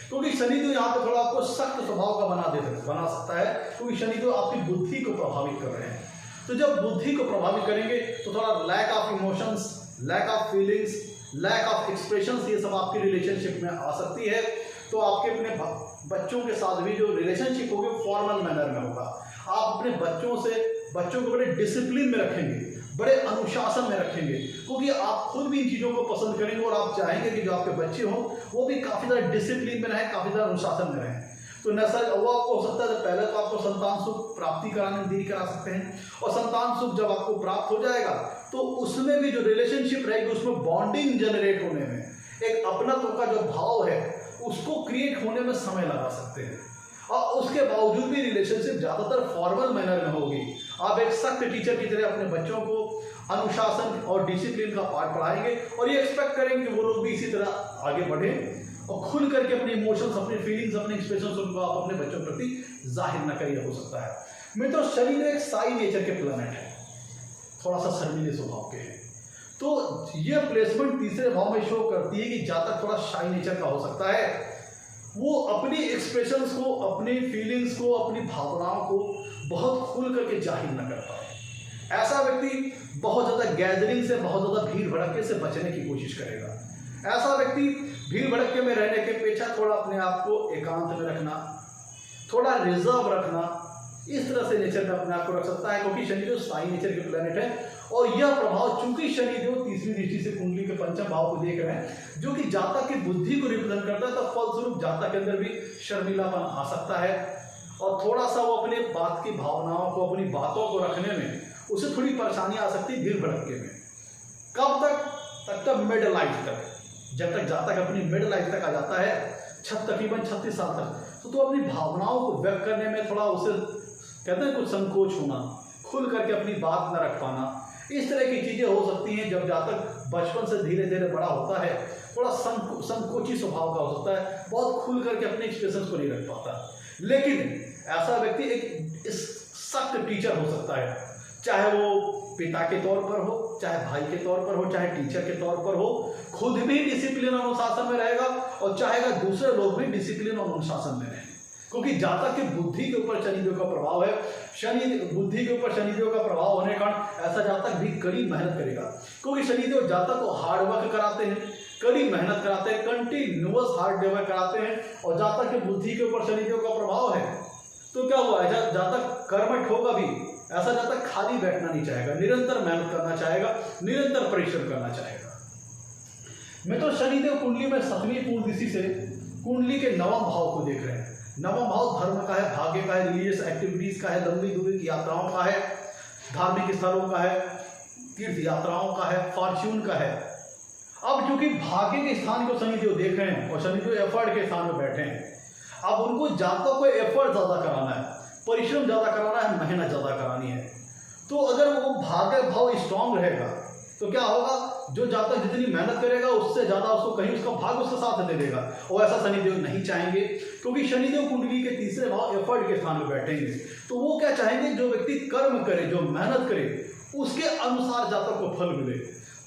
क्योंकि शनि तो यहाँ पे थोड़ा आपको सख्त स्वभाव का बना सकता है, क्योंकि शनि तो आपकी बुद्धि को प्रभावित कर रहे हैं। तो जब बुद्धि को प्रभावित करेंगे तो थोड़ा lack of emotions, lack of feelings, lack of expressions, ये सब आपकी रिलेशनशिप में आ सकती है। तो आपके अपने बच्चों के साथ भी जो रिलेशनशिप होगी फॉर्मल मैनर में होगा। आप अपने बच्चों को बड़े डिसिप्लिन में रखेंगे, बड़े अनुशासन में रखेंगे, क्योंकि आप खुद भी इन चीज़ों को पसंद करेंगे और आप चाहेंगे कि जो आपके बच्चे हों वो भी काफ़ी ज़्यादा डिसिप्लिन में रहें, काफ़ी ज़्यादा अनुशासन में रहें। तो नैसर्गिक वो आपको हो सकता है पहले तो आपको संतान सुख प्राप्ति कराने में देरी करा सकते हैं, और संतान सुख जब आपको प्राप्त हो जाएगा तो उसमें भी जो रिलेशनशिप रहेगी उसमें बॉन्डिंग जनरेट होने में, एक अपनत्व का जो भाव है उसको क्रिएट होने में समय लगा सकते हैं। और उसके बावजूद भी रिलेशनशिप ज़्यादातर फॉर्मल मैनर में होगी। आप एक सख्त टीचर की तरह अपने बच्चों को अनुशासन और डिसिप्लिन का पाठ पढ़ाएंगे और ये एक्सपेक्ट करेंगे कि वो लोग भी इसी तरह आगे बढ़ें और खुल करके अपने इमोशंस, अपने फीलिंग्स, अपने एक्सप्रेशंस उनको आप अपने बच्चों के प्रति जाहिर न करिए। हो सकता है मित्रों शनि एक साई नेचर के प्लैनेट है, थोड़ा सा शर्मीले स्वभाव के हैं। तो ये प्लेसमेंट तीसरे भाव में शो करती है कि जातक थोड़ा शाई नेचर का हो सकता है, वो अपनी एक्सप्रेशंस को, अपनी फीलिंग्स को, अपनी भावनाओं को बहुत खुल करके जाहिर न कर पाए। ऐसा व्यक्ति बहुत ज़्यादा गैदरिंग से, बहुत ज़्यादा भीड़ भड़के से बचने की कोशिश करेगा। ऐसा व्यक्ति भीड़ भड़के में रहने के अपेक्षा थोड़ा अपने आप को एकांत में रखना, थोड़ा रिजर्व रखना, इस तरह से नेचर में अपने आप को रख सकता है, क्योंकि शनिदेव स्थायी नेचर के प्लैनेट है। और यह प्रभाव चूंकि शनिदेव तीसरी दृष्टि से कुंडली के पंचम भाव को देख रहे हैं, जो कि जातक की बुद्धि को रिप्रेजेंट करता है, तो फलस्वरूप जातक के अंदर भी शर्मिलापन आ सकता है और थोड़ा सा वो अपने बात की भावनाओं को, अपनी बातों को रखने में उसे थोड़ी परेशानी आ सकती है भीड़ भड़के में। कब तक मिड लाइफ तक, जब तक जातक अपनी मिड लाइफ तक आ जाता है, तकरीबन 36 साल तक, तो अपनी भावनाओं को व्यक्त करने में थोड़ा उसे कहते हैं कुछ संकोच होना, खुल करके अपनी बात न रख पाना, इस तरह की चीजें हो सकती हैं। जब जातक बचपन से धीरे धीरे बड़ा होता है, थोड़ा संकोची स्वभाव का हो सकता है, बहुत खुल करके अपने एक्सप्रेशन को नहीं रख पाता। लेकिन ऐसा व्यक्ति एक सख्त टीचर हो सकता है, चाहे वो पिता के तौर पर हो, चाहे भाई के तौर पर हो, चाहे टीचर के तौर पर हो, खुद भी डिसिप्लिन और अनुशासन में रहेगा और चाहेगा दूसरे लोग भी डिसिप्लिन और अनुशासन में रहें, क्योंकि जातक की बुद्धि के ऊपर शनिदेव का प्रभाव है। बुद्धि के ऊपर शनिदेव का प्रभाव होने के कारण ऐसा जातक भी कड़ी मेहनत करेगा, क्योंकि शनिदेव जातक को हार्ड वर्क कराते हैं, कड़ी मेहनत कराते हैं, कंटिन्यूअस हार्ड वर्क कराते हैं। और जातक की बुद्धि के ऊपर शनिदेव का प्रभाव है, तो क्या हुआ, जातक कर्मठ होगा भी, ऐसा जातक खाली बैठना नहीं चाहेगा, निरंतर मेहनत करना चाहेगा, निरंतर परिश्रम करना चाहेगा। मैं तो शनिदेव कुंडली में 7वीं पूर्ण दृष्टि से कुंडली के 9वें भाव को देख रहे हैं। 9वां भाव धर्म का है, भाग्य का है, रिलीजियस एक्टिविटीज का है, लंबी दूरी की यात्राओं का है, धार्मिक स्थलों का है, तीर्थ यात्राओं का है, फॉर्च्यून का है। अब चूंकि भाग्य के स्थान को शनिदेव देख रहे हैं और शनिदेव एफर्ट के स्थान में बैठे हैं, अब उनको जातकों को एफर्ट ज्यादा कराना है, परिश्रम ज्यादा कराना है, मेहनत ज्यादा करानी है। तो अगर वो भाग्य भाव स्ट्रांग रहेगा तो क्या होगा, जो जातक जितनी मेहनत करेगा उससे ज्यादा उसको कहीं उसका भाग्य उसका साथ दे देगा, और ऐसा शनिदेव नहीं चाहेंगे, क्योंकि शनिदेव कुंडली के तीसरे भाव एफर्ट के स्थान में बैठेंगे। तो वो क्या चाहेंगे, जो व्यक्ति कर्म करे, जो मेहनत करे, उसके अनुसार जातक को फल मिले।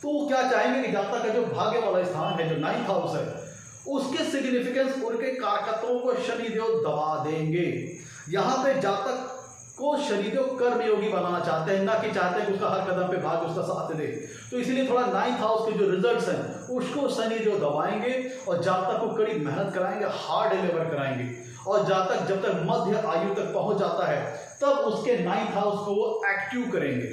तो वो क्या चाहेंगे कि जातक का जो भाग्य वाला स्थान है, जो 9th हाउस है, उसके सिग्निफिकेंस, उनके कारकत्वों को शनिदेव दबा देंगे। यहाँ पे जातक को शनिदेव कर्मयोगी बनाना चाहते हैं, ना कि चाहते हैं कि उसका हर कदम पे भाग्य उसका साथ दे। तो इसलिए थोड़ा 9th हाउस के जो रिजल्ट्स हैं उसको शनिदेव दबाएंगे और जातक को कड़ी मेहनत कराएंगे, हार्ड लेबर कराएंगे। और जातक जब तक मध्य आयु तक पहुंच जाता है तब उसके 9th हाउस को वो एक्टिव करेंगे।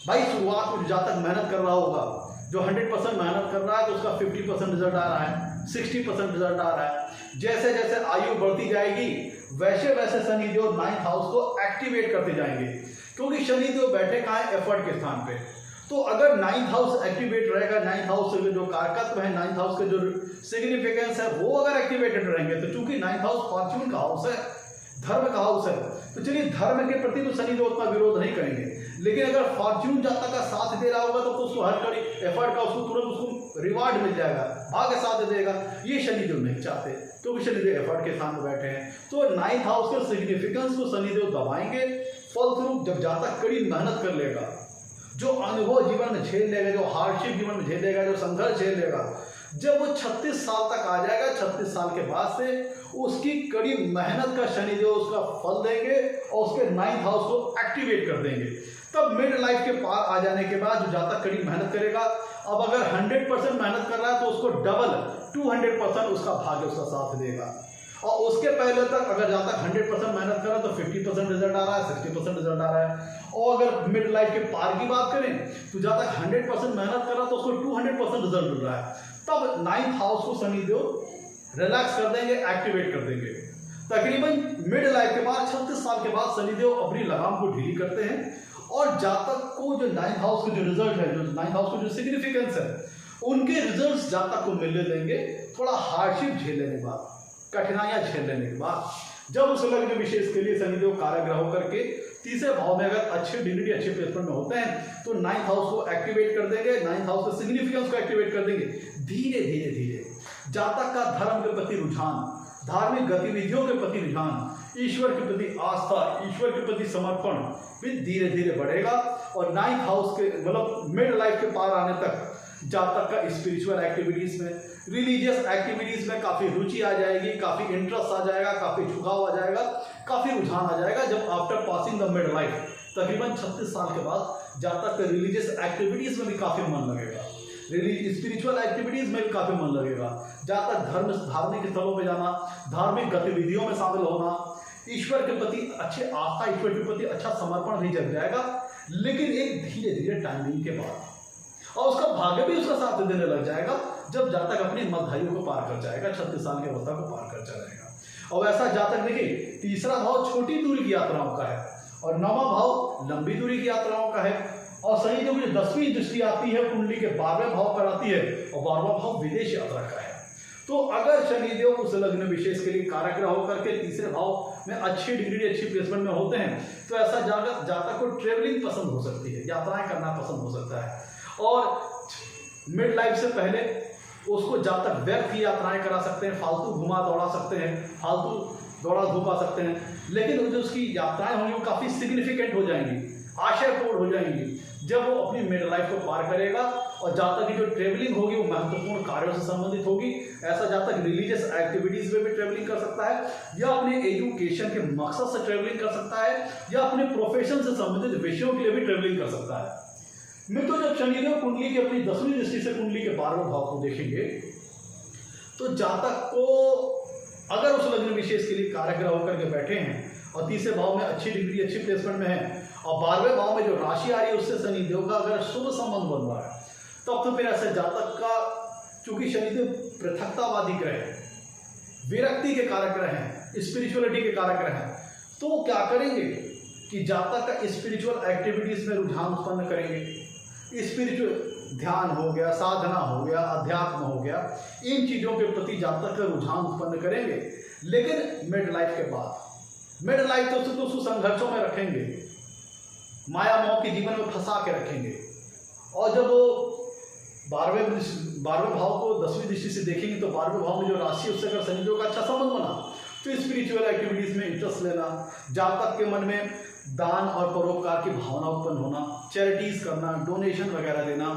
भाई शुरुआत में जातक मेहनत कर रहा होगा, जो 100% मेहनत कर रहा है, तो उसका 50% रिजल्ट आ रहा है, 60% रिजल्ट आ रहा है। जैसे जैसे आयु बढ़ती जाएगी वैसे वैसे शनिदेव 9th हाउस को एक्टिवेट करते जाएंगे, क्योंकि शनिदेव बैठे कहाँ है, एफर्ट के स्थान पे। तो अगर 9th हाउस एक्टिवेट रहेगा, 9th हाउस के जो कारकत्व है, 9th हाउस के जो सिग्निफिकेंस है, वो अगर एक्टिवेटेड रहेंगे, तो चूंकि 9th हाउस फॉर्च्यून का हाउस है, धर्म का हाउस है, तो चलिए धर्म के प्रति तो शनिदेव उतना विरोध नहीं करेंगे। लेकिन अगर फॉर्च्यून जातक का साथ दे रहा होगा तो उसको हर कड़ी एफर्ट का उसको तुरंत उसको रिवार्ड मिल जाएगा, भाग्य साथ दे देगा। ये शनिदेव नहीं चाहते, क्योंकि शनिदेव एफर्ट के सामने बैठे हैं। तो 9th हाउस के सिग्निफिकेंस को शनिदेव दबाएंगे। फलस्वरूप जब जातक कड़ी मेहनत कर लेगा, जो अनुभव जीवन में झेल लेगा, जो हार्डशिप जीवन में झेल लेगा, जो संघर्ष झेल लेगा, जब वो 36 साल तक आ जाएगा, 36 साल के बाद से उसकी कड़ी मेहनत का शनिदेव उसका फल देंगे और उसके 9th हाउस को एक्टिवेट कर देंगे। तब मिड लाइफ के पार आ जाने के बाद जो जातक कड़ी मेहनत करेगा, अब अगर 100% मेहनत कर रहा है तो उसको डबल 200% उसका भाग्य उसका साथ देगा। और उसके पहले तक अगर जातक 100% मेहनत कर रहा है तो 50% रिजल्ट आ रहा है, 60% रिजल्ट आ रहा है। और अगर मिड लाइफ के पार की बात करें तो जातक 100% मेहनत कर रहा है तो उसको 200% रिजल्ट मिल रहा है। तब 9th हाउस को शनिदेव रिलैक्स कर देंगे, एक्टिवेट कर देंगे। तकरीबन मिड लाइफ के बाद 36 साल के बाद शनिदेव अपनी लगाम को ढीली करते हैं और जातक को जो 9th हाउस के जो रिजल्ट है, जो 9th हाउस को जो सिग्निफिकेंस है, उनके रिजल्ट्स जातक को मिलने देंगे। थोड़ा हार्डशिप झेल लेने के बाद, कठिनाइयां झेल लेने के बाद, जब उस लग्न विशेष के लिए शनिदेव कारग्रह होकर के तीसरे भाव में अगर अच्छे डिग्री अच्छे प्लेसमेंट में होते हैं तो 9th हाउस को एक्टिवेट कर देंगे, 9th हाउस के सिग्निफिकेंस को एक्टिवेट कर देंगे। धीरे धीरे धीरे जातक का धर्म के प्रति रुझान, धार्मिक गतिविधियों के प्रति रुझान, ईश्वर के प्रति आस्था, ईश्वर के प्रति समर्पण भी धीरे धीरे बढ़ेगा। और 9th हाउस के मतलब मिड लाइफ के पार आने तक जातक का स्पिरिचुअल एक्टिविटीज में, रिलीजियस एक्टिविटीज में काफी रुचि आ जाएगी, काफी इंटरेस्ट आ जाएगा, काफी झुकाव आ जाएगा, काफी रुझान आ जाएगा। जब after passing the mid life तकरीबन 36 साल के बाद जातक के रिलीजियस एक्टिविटीज में भी काफी मन लगेगा। स्पिरिचुअल एक्टिविटीज में भी काफी मन लगेगा। जहाँ तक धार्मिक स्थलों पे जाना, धार्मिक गतिविधियों में शामिल होना, ईश्वर के प्रति अच्छे आस्था, ईश्वर के प्रति अच्छा समर्पण भी जग जाएगा, लेकिन एक धीरे धीरे टाइमिंग के बाद, और उसका भाग्य भी उसका साथ देने लग जाएगा जब जातक अपनी मध्यायु को पार कर जाएगा, 36 साल की अवस्था को पार कर जाएगा। और ऐसा जातक देखिए, तीसरा भाव छोटी दूरी की यात्राओं का है और 9वां भाव लंबी दूरी की यात्राओं का है। और शनि देव की 10वीं दृष्टि आती है कुंडली के 12वें भाव पर आती है और 12वां भाव विदेश यात्रा का है। तो अगर शनिदेव उस लग्न विशेष के लिए कारक ग्रह होकर के तीसरे भाव में अच्छी डिग्री, अच्छी प्लेसमेंट में होते हैं, तो ऐसा जातक को ट्रेवलिंग पसंद हो सकती है, यात्राएं करना पसंद हो सकता है। और मिड लाइफ से पहले उसको जातक व्यर्थ की यात्राएं करा सकते हैं, फालतू घुमा दौड़ा सकते हैं, फालतू दौड़ा धूपा सकते हैं, लेकिन जो उसकी यात्राएं होंगी वो काफी सिग्निफिकेंट हो जाएंगी, आशयपूर्ण हो जाएंगी जब वो अपनी मिड लाइफ को पार करेगा। और जातक की जो ट्रेवलिंग होगी वो महत्वपूर्ण कार्यों से संबंधित होगी। ऐसा जातक रिलीजियस एक्टिविटीज में भी ट्रेवलिंग कर सकता है, या अपने एजुकेशन के मकसद से ट्रेवलिंग कर सकता है, या अपने प्रोफेशन से संबंधित विषयों के लिए भी ट्रेवलिंग कर सकता है। मित्रों, जब शनिदेव कुंडली की अपनी 10वीं दृष्टि से कुंडली के 12वें भाव को देखेंगे तो जातक को अगर उस लग्न विशेष के लिए कारक ग्रह होकर के बैठे हैं और तीसरे भाव में अच्छी डिग्री, अच्छी प्लेसमेंट में है, और 12वें भाव में जो राशि आ रही है उससे शनिदेव का अगर शुभ संबंध बन रहा है, तब तो फिर ऐसे जातक का, चूंकि शनिदेव पृथकतावादी ग्रह है, विरक्ति के कारक ग्रह हैं, स्पिरिचुअलिटी के कारक ग्रह हैं, तो वो क्या करेंगे कि जातक का स्पिरिचुअल एक्टिविटीज में रुझान उत्पन्न करेंगे। स्पिरिचुअल ध्यान हो गया, साधना हो गया, अध्यात्म हो गया, इन चीजों के प्रति जातक का रुझान उत्पन्न करेंगे। लेकिन मिड लाइफ के बाद, मिड लाइफ तो उसको संघर्षों में रखेंगे, माया मोह के जीवन में फंसा के रखेंगे। और जब वो 12वें भाव को 10वीं दृष्टि से देखेंगे तो 12वें भाव में जो राशि, उससे अगर शनिदेव का अच्छा संबंध बना तो स्पिरिचुअल एक्टिविटीज में इंटरेस्ट लेना, जातक के मन में दान और परोपकार की भावना उत्पन्न होना, चैरिटीज करना, डोनेशन वगैरह देना।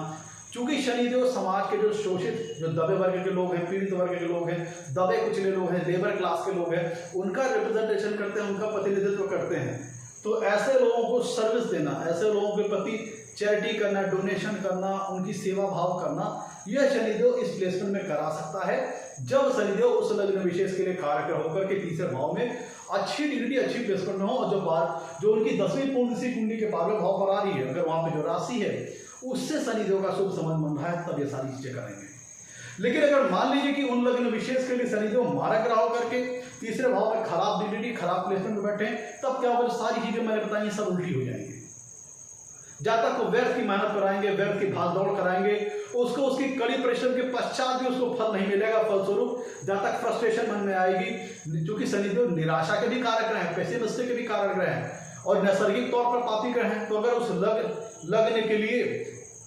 चूंकि शनिदेव समाज के जो शोषित, जो दबे वर्ग के लोग हैं, पीड़ित वर्ग के लोग हैं, दबे कुचले लोग हैं, लेबर क्लास के लोग हैं, उनका रिप्रेजेंटेशन करते हैं, उनका प्रतिनिधित्व करते हैं। तो ऐसे लोगों को सर्विस देना, ऐसे लोगों के प्रति चैरिटी करना, डोनेशन करना, उनकी सेवा भाव करना, यह शनिदेव इस प्लेसमेंट में करा सकता है जब शनिदेव उस लग्न विशेष के लिए कारक होकर के तीसरे भाव में अच्छी डिग्री, अच्छी प्लेसमेंट में हो। और जो उनकी 10वीं पूर्ण कुंडली के 12वें भाव पर आ रही है, अगर वहां पे जो राशि है उससे शनिदेव का शुभ संबंध बन रहा है, तब ये सारी चीजें करेंगे। लेकिन अगर मान लीजिए कि उन लग्न विशेष के लिए शनिदेव मारक ग्रह होकर के तीसरे भाव में खराब डिग्री, खराब प्लेसमेंट में बैठे, तब क्या होगा, सारी चीजें मैंने बताई सब उल्टी हो जाएंगी। जातक को व्यर्थ की मेहनत कराएंगे, व्यर्थ की भाग दौड़ कराएंगे, उसको उसकी कड़ी परिश्रम के पश्चात भी उसको फल नहीं मिलेगा। फलस्वरूप जातक फ्रस्ट्रेशन मन में आएगी, क्योंकि शनिदेव निराशा के भी कारक ग्रह हैं, पेसिमिस्ट के भी कारक ग्रह हैं और नैसर्गिक तौर पर पापी ग्रह हैं। तो अगर उस लग्न के लिए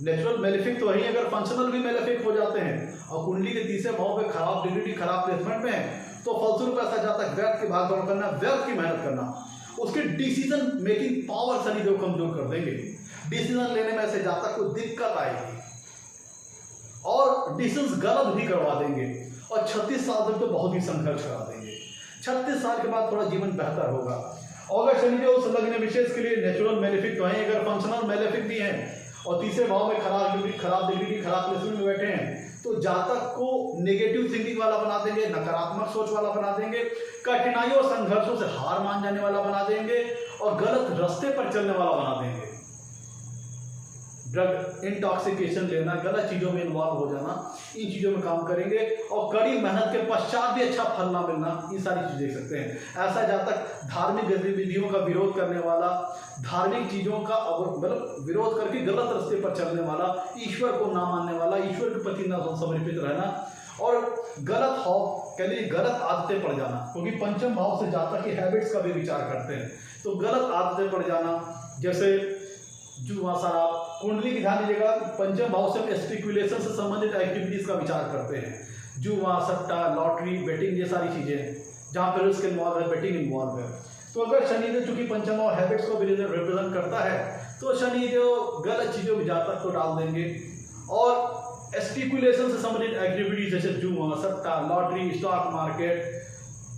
नेचुरल मेलेफिक तो वही, अगर फंक्शनल भी मेलेफिक हो जाते हैं और कुंडली के तीसरे भाव पे खराब डिग्री, खराब प्लेसमेंट में है, तो फलस्वरूप ऐसा जातक व्यर्थ की भाग दौड़ करना, व्यर्थ की मेहनत करना, उसके डिसीजन मेकिंग पावर शनिदेव कमजोर कर देंगे। डिसीजन लेने में ऐसे जातक को दिक्कत आएगी और डिसीजन गलत भी करवा देंगे और 36 साल तक तो बहुत ही संघर्ष करा देंगे। 36 साल के बाद थोड़ा जीवन बेहतर होगा। और अगर शनिदेव उस लग्न विशेष के लिए नेचुरल मेलेफिक तो है, अगर फंक्शनल मेलेफिक भी हैं और तीसरे भाव में खराब डिग्री, खराब प्लेसमेंट में बैठे हैं, तो जातक को नेगेटिव थिंकिंग वाला बना देंगे, नकारात्मक सोच वाला बना देंगे, कठिनाइयों और संघर्षों से हार मान जाने वाला बना देंगे और गलत रास्ते पर चलने वाला बना देंगे। ड्रग इंटॉक्सिकेशन लेना, गलत चीजों में इन्वॉल्व हो जाना, इन चीजों में काम करेंगे और कड़ी मेहनत के पश्चात भी अच्छा फल ना मिलना, ये सारी चीजें देख सकते हैं। ऐसा जातक धार्मिक गतिविधियों का विरोध करने वाला, धार्मिक चीजों का मतलब विरोध करके गलत रास्ते पर चलने वाला, ईश्वर को ना मानने वाला, ईश्वर के प्रति न समर्पित रहना और गलत कह लीजिए गलत आदतें पड़ जाना, क्योंकि पंचम भाव से जातक की हैबिट्स का भी विचार करते हैं, तो गलत आदतें पड़ जाना, जैसे जुआ, शराब। कुंडली की ध्यान दीजिएगा, पंचम भाव से स्पेकुलेशन से संबंधित एक्टिविटीज का विचार करते हैं, जुआ, सट्टा, लॉटरी, बेटिंग, ये सारी चीजें जहाँ पर रिस्क इन्वॉल्व है, बेटिंग इन्वॉल्व है। तो अगर शनिदेव चूंकि पंचम भाव हैबिट्स को रिप्रेजेंट करता है, तो शनिदेव गलत चीजों में जातक को डाल देंगे और स्पेकुलेशन से संबंधित एक्टिविटीज जैसे जुआ, सट्टा, लॉटरी, स्टॉक मार्केट,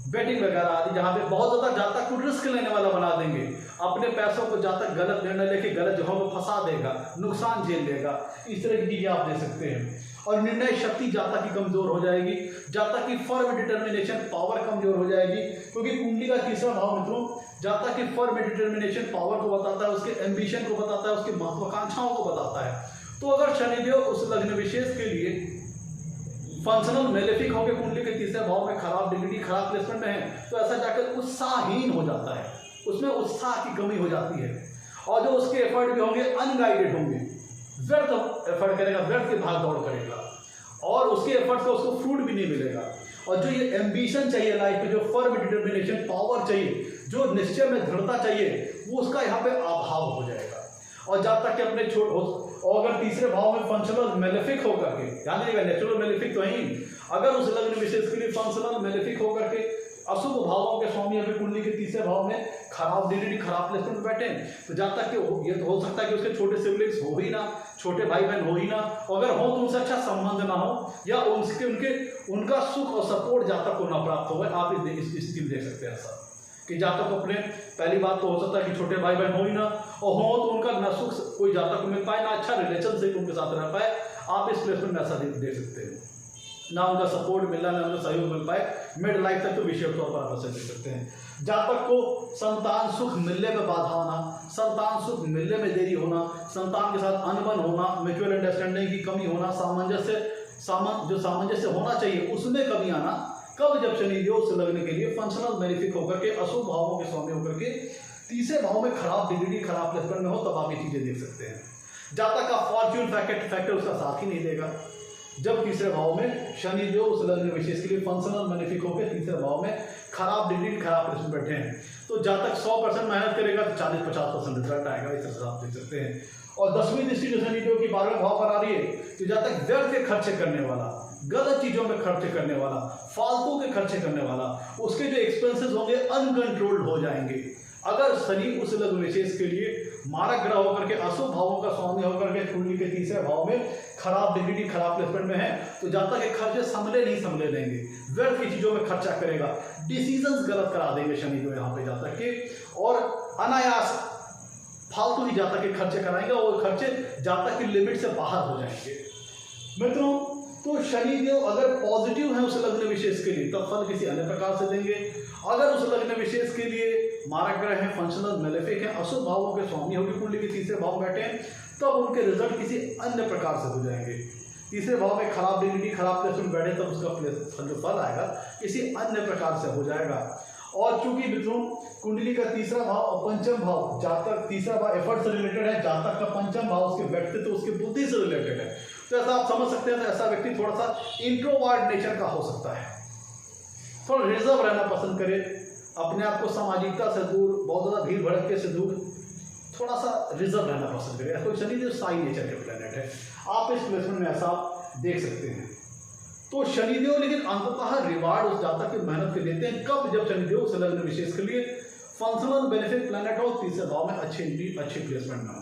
बेटिंग वगैरह आदि, जहाँ पे बहुत ज़्यादा जातक को रिस्क लेने वाला बना देंगे, अपने पैसों को जातक गलत निर्णय लेके गलत जगहों में फंसा देगा, नुकसान झेल लेगा, इस तरह की चीज़ें आप दे सकते हैं। और निर्णय शक्ति जातक की कमजोर हो जाएगी, जातक की फर्म डिटर्मिनेशन पावर कमजोर हो जाएगी, क्योंकि कुंडली का तीसरा भाव मित्रों जातक की फर्म डिटर्मिनेशन पावर को बताता है, उसके एम्बिशन को बताता है, उसकी महत्वाकांक्षाओं को बताता है। तो अगर शनिदेव उस लग्न विशेष के लिए फंक्शनल मेलेफिक होकर कुंडली के तीसरे भाव में खराब डिग्री खराब प्लेसमेंट में है, तो ऐसा जाकर उत्साहहीन हो जाता है, उसमें उत्साह की कमी हो जाती है, और जो उसके एफर्ट भी होंगे अनगाइडेड होंगे, व्यर्थ एफर्ट करेगा, व्यर्थ की भाग दौड़ करेगा, और उसके एफर्ट का उसको फ्रूट भी नहीं मिलेगा। और जो ये एम्बिशन चाहिए लाइफ में, जो फर्म डिटर्मिनेशन पावर चाहिए, जो निश्चय में दृढ़ता चाहिए, वो उसका यहाँ पे अभाव हो जाएगा। और जब तक कि अपने और अगर तीसरे भाव में फंक्शनल मेलेफिक होकर के, ध्यान दीजिएगा नेचुरल मेलेफिक तो है ही, अगर उस लग्न विशेष के लिए फंक्शनल मेलेफिक होकर के अशुभ भावों के स्वामी अभी कुंडली के तीसरे भाव में खराब डिग्री खराब प्लेसमेंट में बैठे, तो जब तक कि ये तो हो सकता है कि उसके छोटे सिबलिंग्स हो ही ना, छोटे भाई बहन हो ही ना, अगर हो तो उनसे अच्छा संबंध ना हो, या उनका सुख और सपोर्ट जातक को ना प्राप्त हो। आप इस स्थिति देख सकते हैं ऐसा कि जातक को अपने, पहली बात तो हो सकता है कि छोटे भाई बहन हो ही ना, और हो तो उनका ना सुख कोई जातक को मिल पाए, ना अच्छा रिलेशनशिप उनके साथ रह पाए। आप इस प्लेसमेंट में ऐसा देख सकते हैं, ना उनका सपोर्ट मिलना, ना उनका सहयोग मिल पाए, मिड लाइफ तक तो विशेष तौर पर आप ऐसा देख सकते हैं। जातक को संतान सुख मिलने में बाधा आना, संतान सुख मिलने में देरी होना, संतान के साथ अनबन होना, म्यूचुअल अंडरस्टैंडिंग की कमी होना, जो सामंजस्य होना चाहिए उसमें कमी आना, कब जब शनिदेव उस लग्न के लिए फंक्शनल मेलेफिक होकर के अशुभ भावों के स्वामी होकर के तीसरे भाव में खराब डिग्री खराब प्लेसमेंट में हो, तब आप ये चीजें देख सकते हैं। जातक का फॉर्च्यून फैक्टर उसका साथ ही नहीं देगा। जब तीसरे भाव में शनिदेव उस लग्न विशेष के लिए फंक्शनल मेलेफिक होकर तीसरे भाव में खराब डिग्री खराब प्लेसमेंट बैठे हैं, तो जातक 100% मेहनत करेगा तो 40-50% रिजल्ट आएगा, इस तरह से आप देख सकते हैं। और 10वीं दृष्टि जो शनिदेव की 12वें भाव पर आ रही है, तो जातक व्यर्थ के खर्चे करने वाला, गलत चीजों में खर्चे करने वाला, फालतू के खर्चे करने वाला, उसके जो एक्सपेंसेस होंगे अनकंट्रोल्ड हो जाएंगे। अगर शनि उस लग्न विशेष के लिए मारक ग्रह होकर के अशुभ भावों का स्वामी होकर के कुंडली के तीसरे भाव में खराब डिग्री खराब प्लेसमेंट में है, तो जातक के खर्चे संभले नहीं संभले लेंगे, व्यर्थ की चीजों में खर्चा करेगा, डिसीजंस गलत करा देंगे शनि जो यहाँ पे जातक के, और अनायास फालतू ही जातक के खर्चे कराएंगे, और खर्चे जातक की लिमिट से बाहर हो जाएंगे। मित्रों, तो शनिदेव अगर पॉजिटिव है उस लग्न विशेष के लिए, तब फल किसी अन्य प्रकार से देंगे। अगर उस लग्न विशेष के लिए मारक ग्रह है, फंक्शनल मेलेफिक है, अशुभ भावों के स्वामी होगी कुंडली के तीसरे भाव बैठे हैं, तब उनके रिजल्ट किसी अन्य प्रकार से हो जाएंगे। तीसरे भाव में खराब डिग्री खराब प्लेसमेंट बैठे, तब उसका जो फल आएगा किसी अन्य प्रकार से हो जाएगा। और चूंकि मित्रों कुंडली का तीसरा भाव और पंचम भाव, जातक तीसरा भाव एफर्ट से रिलेटेड है, जातक का पंचम भाव उसके व्यक्तित्व उसकी बुद्धि से रिलेटेड है, तो ऐसा आप समझ सकते हैं, तो ऐसा व्यक्ति थोड़ा सा इंट्रोवर्ट नेचर का हो सकता है, थोड़ा रिजर्व रहना पसंद करे, अपने आप को सामाजिकता से दूर, बहुत ज़्यादा भीड़ भड़के से दूर, थोड़ा सा रिजर्व रहना पसंद करे। कोई शनिदेव साई नेचर के प्लैनेट है, आप इस प्लेसमेंट में ऐसा देख सकते हैं। तो शनिदेव लेकिन अंततः रिवार्ड उस जातक की मेहनत के देते हैं, कब जब शनिदेव उस लग्न विशेष के लिए फंक्शनल बेनिफिट प्लैनेट हो, तीसरे भाव में अच्छी प्लेसमेंट में हो।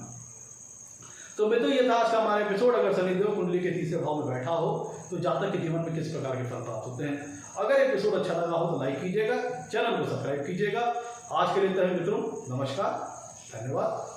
तो मैं तो ये था आज का हमारा एपिसोड। अगर शनिदेव कुंडली के तीसरे भाव में बैठा हो तो जातक के जीवन में किस प्रकार के फल प्राप्त होते हैं। अगर एपिसोड अच्छा लगा हो तो लाइक कीजिएगा, चैनल को सब्सक्राइब कीजिएगा। आज के लिए इतना ही मित्रों, नमस्कार, धन्यवाद।